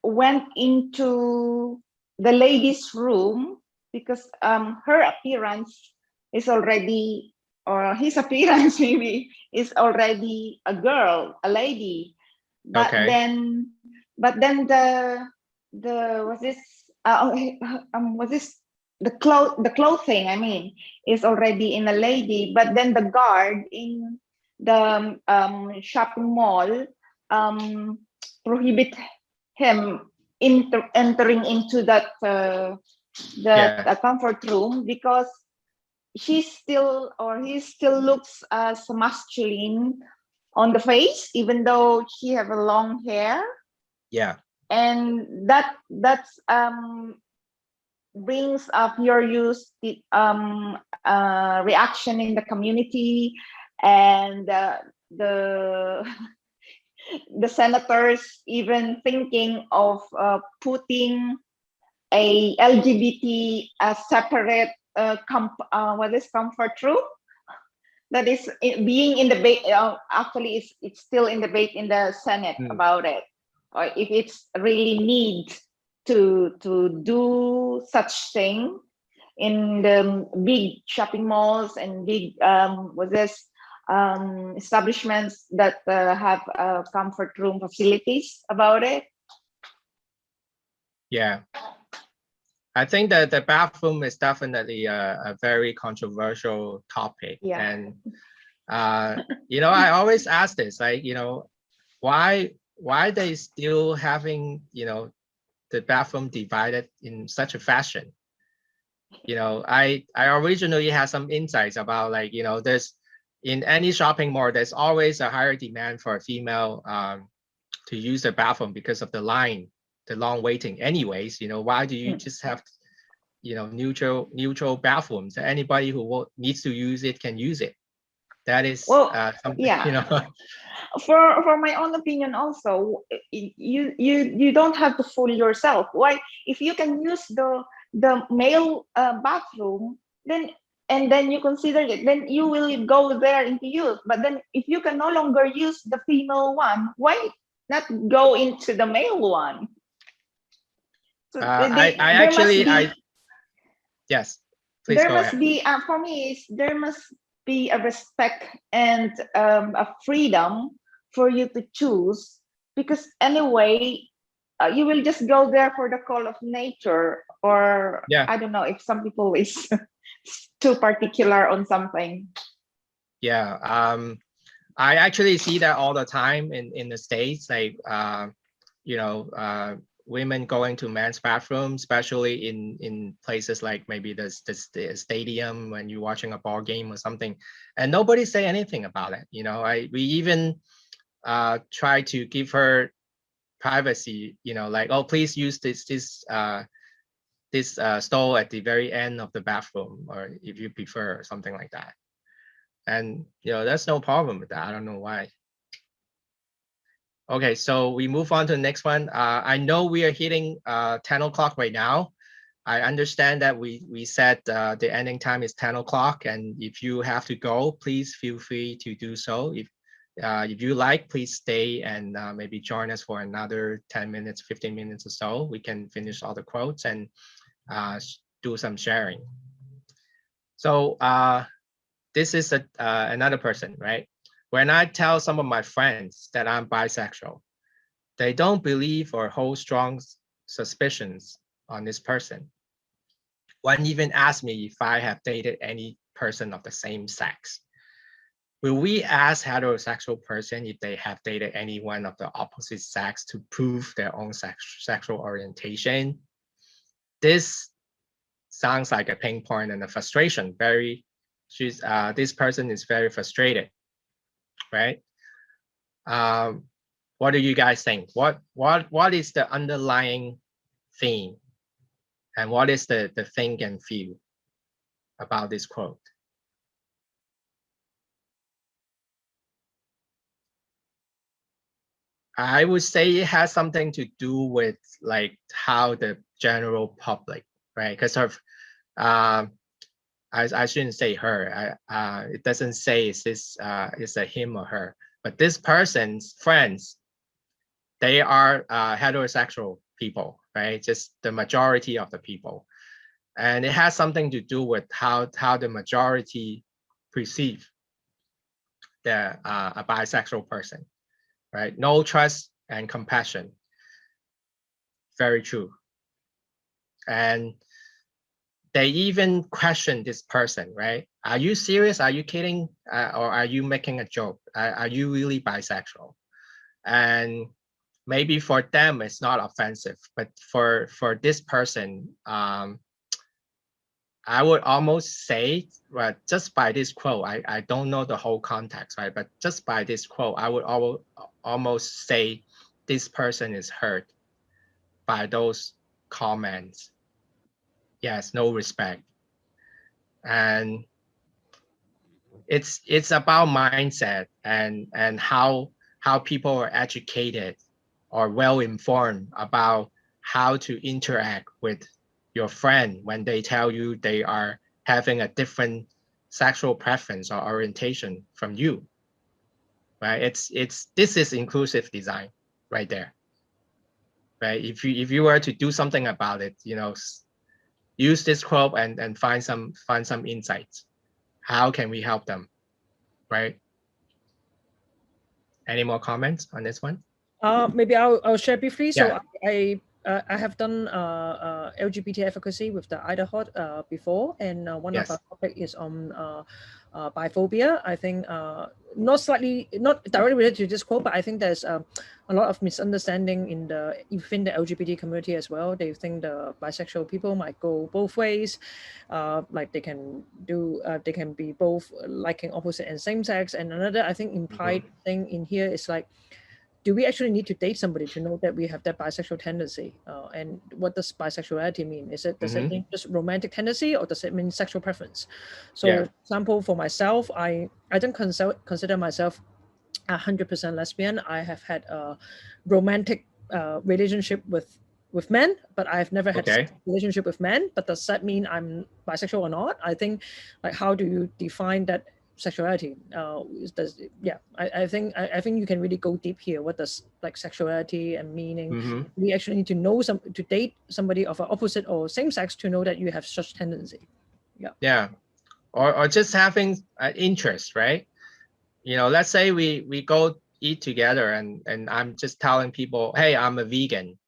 went into the ladies' room because her appearance is already, or his appearance maybe is already a girl, a lady. But Okay. then the the clothing, I mean, is already in a lady. But then the guard in the shopping mall prohibit him entering into that comfort room because he still looks as masculine on the face, even though he have a long hair. Yeah. And that's brings up your reaction in the community, and the senators even thinking of putting a LGBT separate comfort room. That is being in debate. Actually, it's still in debate in the Senate about it, or if it's really need to do such thing in the big shopping malls and big establishments that have comfort room facilities about it. Yeah. I think that the bathroom is definitely a very controversial topic. Yeah. And, I always ask this, like, why they still having, the bathroom divided in such a fashion? I originally had some insights about, like, there's in any shopping mall, there's always a higher demand for a female to use the bathroom because of the long waiting. Anyways, why do you just have, neutral bathrooms? Anybody who needs to use it can use it. That is something, yeah. For my own opinion also, you don't have to fool yourself. Why? If you can use the male bathroom, then you consider it, then you will go there into use. But then if you can no longer use the female one, why not go into the male one? So yes, please there go must ahead. be for me there must be a respect and a freedom for you to choose, because anyway you will just go there for the call of nature, or I don't know if some people is too particular on something. Yeah, I actually see that all the time in the States, like women going to men's bathroom, especially in places like maybe the stadium when you're watching a ball game or something, and nobody say anything about it. We even try to give her privacy, like, oh, please use this stall at the very end of the bathroom, or if you prefer, something like that. And there's no problem with that. I don't know why. Okay, so we move on to the next one. I know we are hitting 10 o'clock right now. I understand that we said the ending time is 10 o'clock, and if you have to go, please feel free to do so. If you like, please stay and maybe join us for another 10 minutes, 15 minutes or so. We can finish all the quotes and do some sharing. So this is another person, right? When I tell some of my friends that I'm bisexual, they don't believe or hold strong suspicions on this person. One even asked me if I have dated any person of the same sex, will we ask heterosexual person if they have dated anyone of the opposite sex to prove their own sexual orientation? This sounds like a pain point and a frustration. This person is very frustrated, right? What do you guys think? What is the underlying theme, and what is the think and feel about this quote? I would say it has something to do with like how the general public, right? Because of I shouldn't say her. It doesn't say is a him or her, but this person's friends, they are heterosexual people, right? Just the majority of the people, and it has something to do with how the majority perceive a bisexual person, right? No trust and compassion. Very true. And they even question this person, right? Are you serious? Are you kidding? Or are you making a joke? Are you really bisexual? And maybe for them it's not offensive, but for this person, I would almost say, right, just by this quote, I don't know the whole context, right? But just by this quote, I would almost say this person is hurt by those comments. Yes, no respect. And it's about mindset and how people are educated or well informed about how to interact with your friend when they tell you they are having a different sexual preference or orientation from you, right? This is inclusive design right there, right? If you were to do something about it, use this quote and find some insights. How can we help them, right? Any more comments on this one? Maybe I'll share briefly. So Yeah. I have done LGBT advocacy with the IDAHOT before, and one of Yes. our topic is on biphobia. I think not directly related to this quote, but I think there's a lot of misunderstanding within the LGBT community as well. They think the bisexual people might go both ways, like they can be both liking opposite and same sex. And another, I think, implied thing in here is like, do we actually need to date somebody to know that we have that bisexual tendency? And what does bisexuality mean? Does it mean just romantic tendency, or does it mean sexual preference? So, Yeah. for example, for myself, I don't consider myself 100% lesbian. I have had a romantic relationship with men, but I've never had a relationship with men. But does that mean I'm bisexual or not? I think, like, how do you define that sexuality? I think you can really go deep here. What does like sexuality and meaning? We actually need to know to date somebody of an opposite or same sex to know that you have such tendency. Yeah. Or just having an interest, right? Let's say we go eat together and I'm just telling people, hey, I'm a vegan.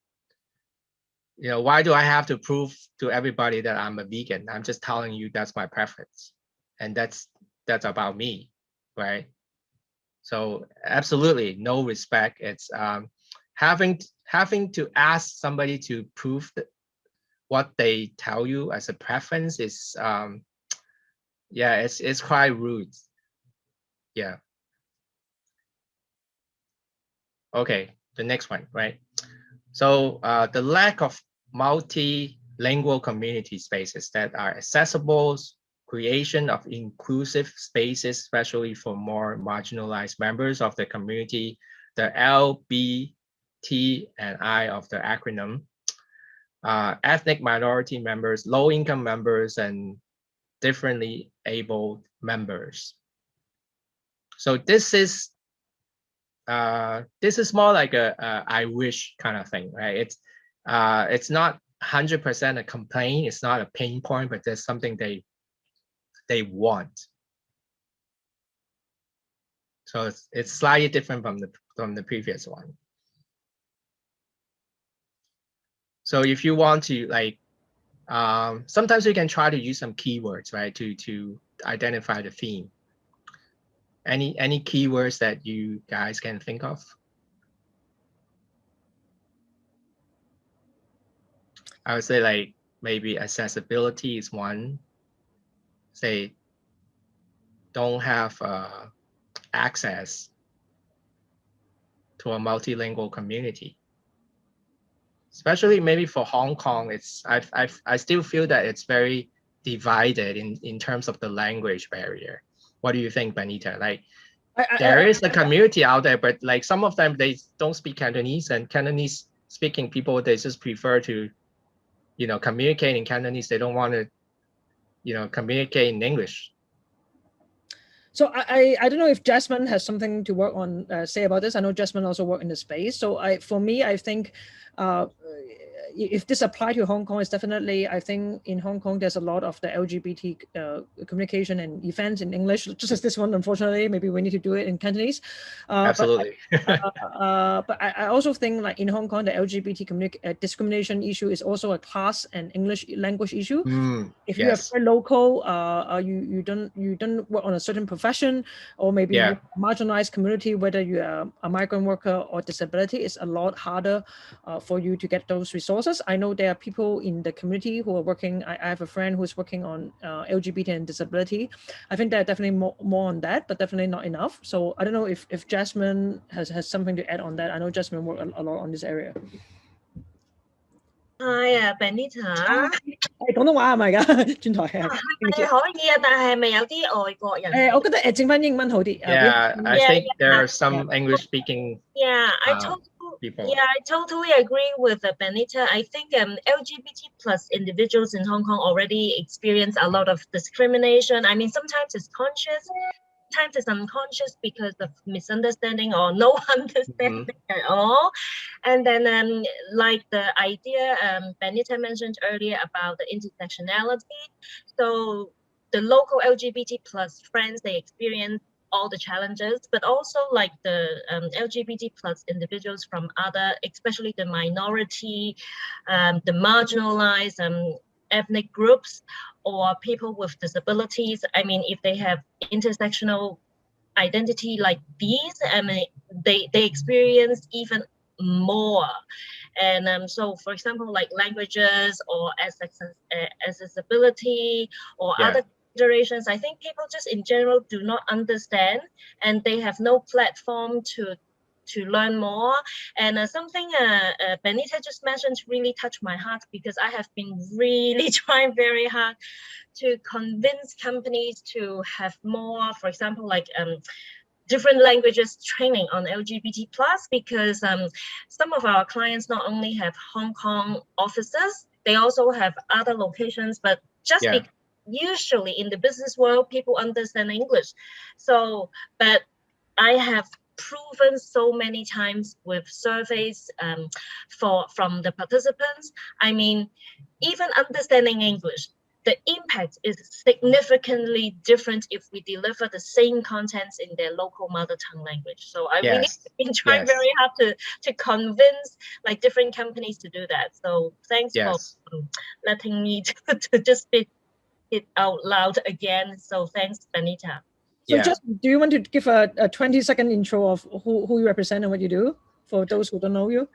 Why do I have to prove to everybody that I'm a vegan? I'm just telling you that's my preference, and that's about me, right? So absolutely no respect. It's having to ask somebody to prove that what they tell you as a preference is it's quite rude. Yeah. Okay, the next one, right? So the lack of multilingual community spaces that are accessible, creation of inclusive spaces, especially for more marginalized members of the community, the L, B, T, and I of the acronym, ethnic minority members, low-income members, and differently abled members. So this is more like a I wish kind of thing, right? It's not 100% a complaint. It's not a pain point, but there's something they want. So it's slightly different from the previous one. So if you want to like, sometimes you can try to use some keywords, right, to identify the theme. Any keywords that you guys can think of? I would say like maybe accessibility is one. Say don't have access to a multilingual community. Especially maybe for Hong Kong, I still feel that it's very divided in terms of the language barrier. What do you think, Benita? Like there is a community out there, but like some of them, they don't speak Cantonese, and Cantonese speaking people, they just prefer to, communicate in Cantonese. They don't want to, communicate in English. So I don't know if Jasmine has something to work on, say about this. I know Jasmine also worked in the space. So for me, I think if this applies to Hong Kong, it's definitely, I think in Hong Kong, there's a lot of the LGBT communication and events in English, just as this one, unfortunately, maybe we need to do it in Cantonese. Absolutely. But I also think like in Hong Kong, the LGBT discrimination issue is also a class and English language issue. If you are very local, you don't work on a certain profession, or maybe you are a marginalized community, whether you are a migrant worker or disability, it's a lot harder for you to get those resources. I know there are people in the community who are working. I have a friend who's working on LGBT and disability. I think there are definitely more on that, but definitely not enough. So I don't know if Jasmine has something to add on that. I know Jasmine worked a lot on this area. Hi, Benita。廣東話係咪㗎？轉台係。係可以啊，但係咪有啲外國人？我覺得整返英文好啲。Yeah, I think there are some English speaking. Yeah, I totally agree with Benita. I think LGBT plus individuals in Hong Kong already experience a lot of discrimination. I mean, sometimes it's conscious, sometimes it's unconscious because of misunderstanding or no understanding at all. And then like the idea Benita mentioned earlier about the intersectionality. So the local LGBT plus friends, they experience all the challenges, but also like the LGBT plus individuals from other, especially the minority, the marginalized ethnic groups or people with disabilities. I mean, if they have intersectional identity like these, I mean, they experience even more. And so, for example, like languages or accessibility or other considerations, I think people just in general do not understand, and they have no platform to learn more. And something Benita just mentioned really touched my heart, because I have been really trying very hard to convince companies to have more, for example, like different languages training on LGBT plus, because some of our clients not only have Hong Kong offices, they also have other locations, but just because usually in the business world, people understand English. So, but I have proven so many times with surveys from the participants, I mean, even understanding English, the impact is significantly different if we deliver the same contents in their local mother tongue language. So I really been trying very hard to convince like different companies to do that. So thanks for letting me to just speak it out loud again. So thanks, Benita. So just, do you want to give a 20-second intro of who you represent and what you do for those who don't know you?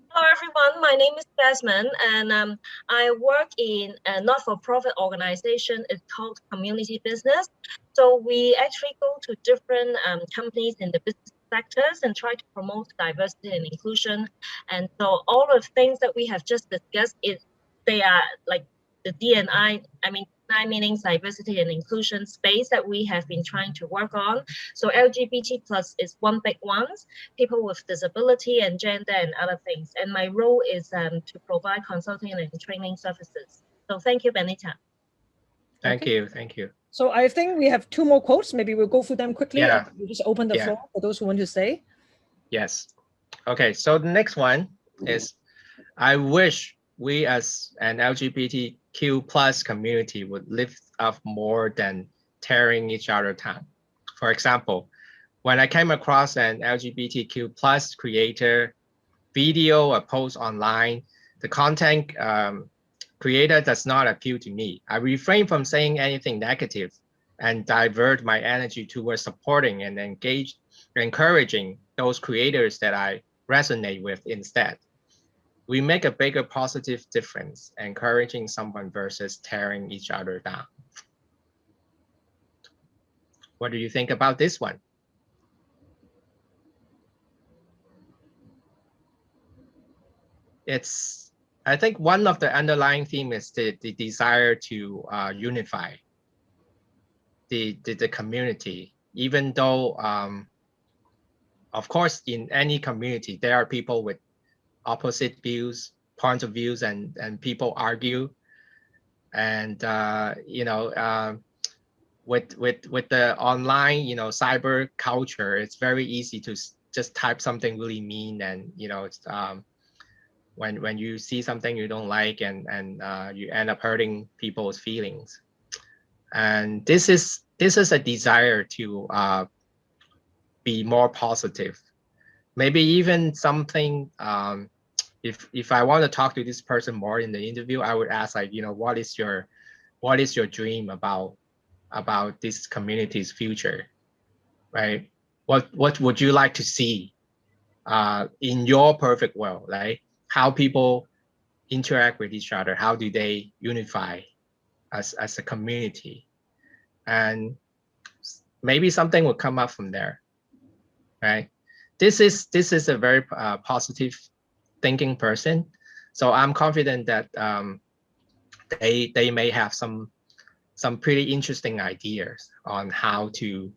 Hello everyone, my name is Jasmine, and I work in a not-for-profit organization. It's called Community Business. So we actually go to different companies in the business sectors and try to promote diversity and inclusion. And so all of the things that we have just discussed, they are like the D&I, I mean, I meaning diversity and inclusion space that we have been trying to work on. So LGBT plus is one big one, people with disability and gender and other things. And my role is to provide consulting and training services. So thank you, Benita. Thank you. So I think we have 2 more quotes. Maybe we'll go through them quickly. Yeah. We'll just open the floor for those who want to say. Yes. Okay, so the next one is, I wish we as an LGBTQ plus community would lift up more than tearing each other down. For example, when I came across an LGBTQ plus creator video or post online, the content creator does not appeal to me. I refrain from saying anything negative, and divert my energy towards supporting and encouraging those creators that I resonate with instead. We make a bigger positive difference, encouraging someone versus tearing each other down. What do you think about this one? I think one of the underlying theme is the desire to unify the community, even though, of course, in any community, there are people with opposite views, points of views, and people argue. And, with the online, cyber culture, it's very easy to just type something really mean. And, it's, when you see something you don't like, and you end up hurting people's feelings. And this is a desire to be more positive. Maybe even something, if I want to talk to this person more in the interview, I would ask, like, what is your dream about this community's future, right? What would you like to see in your perfect world, right? How people interact with each other, how do they unify as a community? And maybe something will come up from there, right? This is a very positive thinking person, so I'm confident that they may have some pretty interesting ideas on how to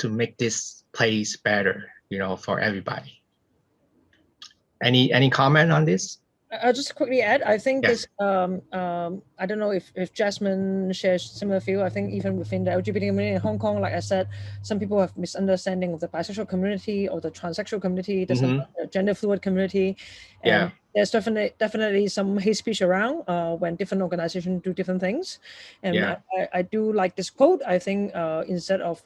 make this place better, for everybody. Any comment on this? I'll just quickly add, I think Yes. this, I don't know if Jasmine shares similar view. I think even within the LGBT community in Hong Kong, like I said, some people have misunderstanding of the bisexual community or the transsexual community, the gender fluid community. And there's definitely some hate speech around when different organizations do different things. And I do like this quote. I think instead of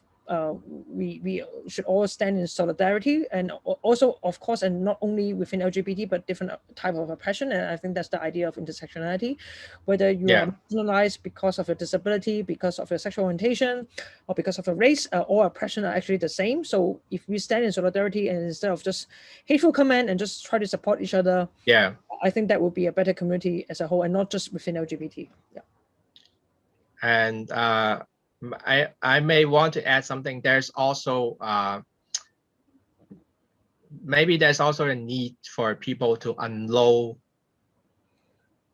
we should all stand in solidarity, and also, of course, and not only within LGBT, but different type of oppression. And I think that's the idea of intersectionality, whether you are marginalized because of your disability, because of your sexual orientation, or because of your race, all oppression are actually the same. So if we stand in solidarity, and instead of just hateful comment and just try to support each other, I think that would be a better community as a whole, and not just within LGBT. And I may want to add something. There's also maybe there's also a need for people to unload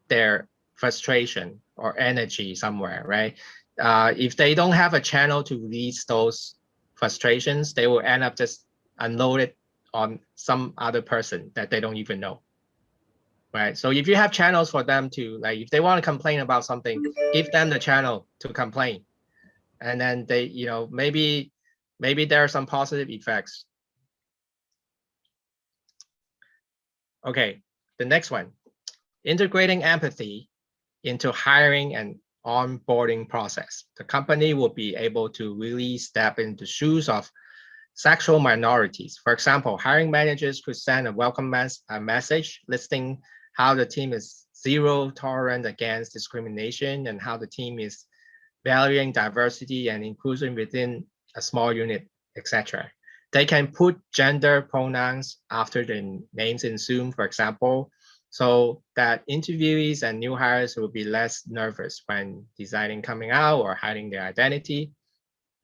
their frustration or energy somewhere, right? If they don't have a channel to release those frustrations, they will end up just unload it on some other person that they don't even know, right? So if you have channels for them to, like, if they want to complain about something, give them the channel to complain. And then they, maybe there are some positive effects. Okay, the next one, integrating empathy into hiring and onboarding process. The company will be able to really step into the shoes of sexual minorities. For example, hiring managers could send a welcome message listing how the team is zero tolerant against discrimination and how the team is valuing diversity and inclusion within a small unit, etc. They can put gender pronouns after the names in Zoom, for example, so that interviewees and new hires will be less nervous when deciding coming out or hiding their identity,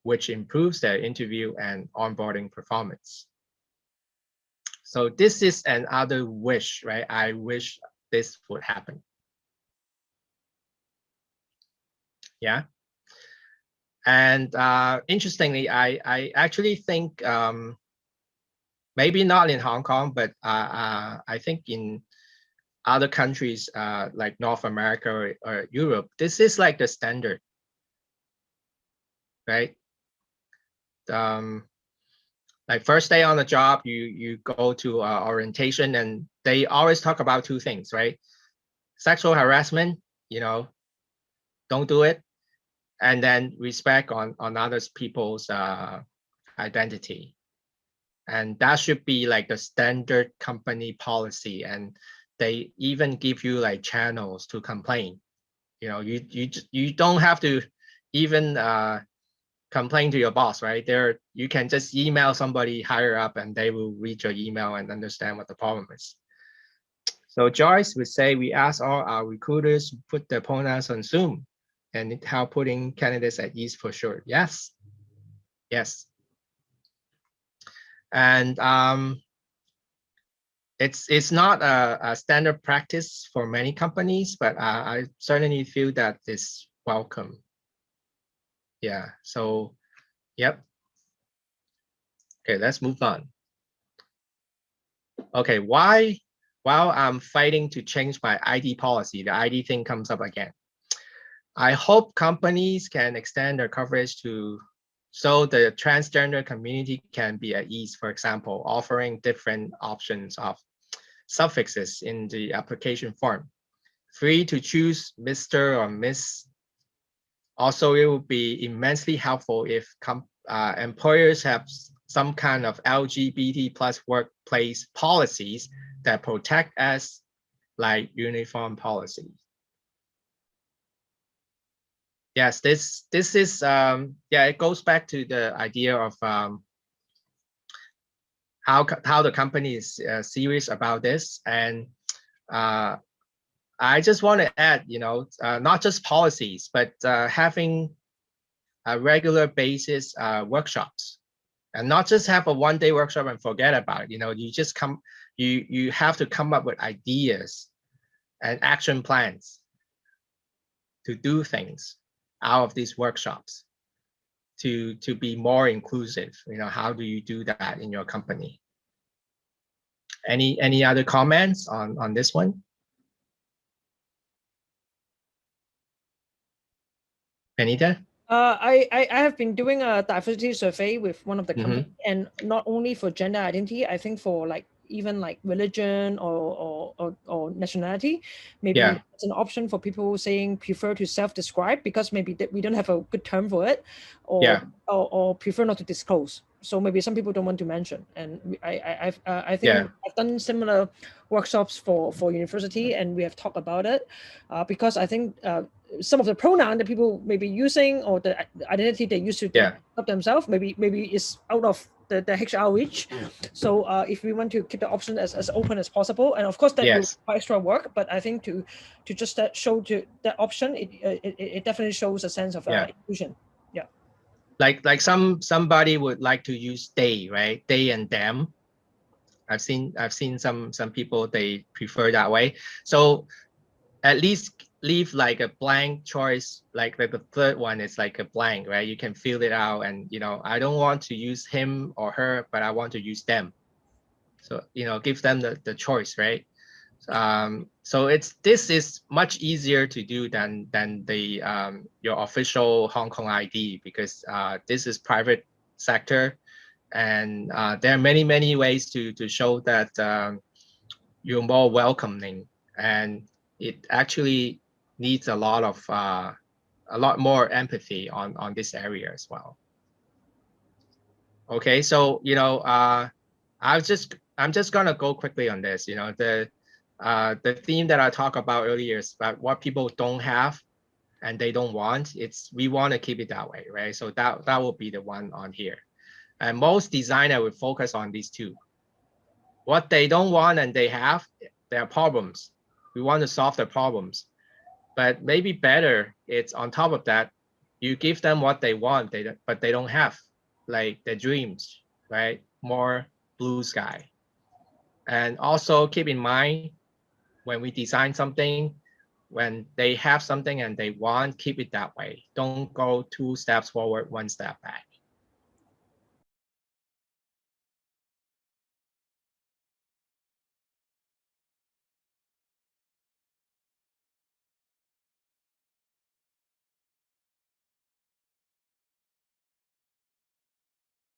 which improves their interview and onboarding performance. So this is another wish, right? I wish this would happen. Yeah. And interestingly, I actually think maybe not in Hong Kong, but I think in other countries like North America or Europe, this is like the standard, right? Like first day on the job, you go to orientation, and they always talk about two things, right? Sexual harassment, don't do it. And then respect on other people's identity. And that should be like the standard company policy. And they even give you like channels to complain. You don't have to even complain to your boss, right? There, you can just email somebody higher up and they will read your email and understand what the problem is. So Joyce would say, we ask all our recruiters to put their pronouns on Zoom and how putting candidates at ease for sure. Yes, yes. And it's not a standard practice for many companies, but I certainly feel that it's welcome. Yeah, so, yep. Okay, let's move on. Okay, why, while I'm fighting to change my ID policy, the ID thing comes up again. I hope companies can extend their coverage to, so the transgender community can be at ease, for example, offering different options of suffixes in the application form. Free to choose Mr. or Miss. Also, it would be immensely helpful if employers have some kind of LGBT plus workplace policies that protect us, like uniform policy. Yes, this is yeah, it goes back to the idea of how the company is serious about this. And I just want to add, you know, not just policies, but having a regular basis workshops, and not just have a one-day workshop and forget about it. You know, you just you have to come up with ideas and action plans to do things out of these workshops to be more inclusive. You know, how do you do that in your company? Any other comments on this one? Anita? I have been doing a diversity survey with one of the companies, and not only for gender identity, I think for like even like religion or nationality, maybe it's an option for people saying prefer to self-describe because maybe we don't have a good term for it, or prefer not to disclose. So maybe some people don't want to mention, and I think I've done similar workshops for university, and we have talked about it because I think some of the pronoun that people may be using or the identity they used to help themselves maybe is out of the HR reach. So if we want to keep the option as open as possible, and of course that will require extra work, but I think to just show to that option, it definitely shows a sense of inclusion. Like somebody would like to use they, right? They and them. I've seen some people, they prefer that way. So at least leave like a blank choice, like the third one is like a blank, right? You can fill it out, and you know, I don't want to use him or her, but I want to use them. So, you know, give them the choice, right? So this is much easier to do than the your official Hong Kong ID, because this is private sector, and there are many ways to show that you're more welcoming, and it actually needs a lot more empathy on this area as well. Okay, so you know, I'm just gonna go quickly on this. You know, the theme that I talked about earlier is about what people don't have and they don't want. We want to keep it that way, right? So that will be the one on here. And most designer will focus on these two. What they don't want and they have, their problems. We want to solve their problems. But maybe better, it's on top of that, you give them what they want, but they don't have, like their dreams, right? More blue sky. And also keep in mind, when we design something, when they have something and they want, keep it that way. Don't go 2 steps forward, 1 step back.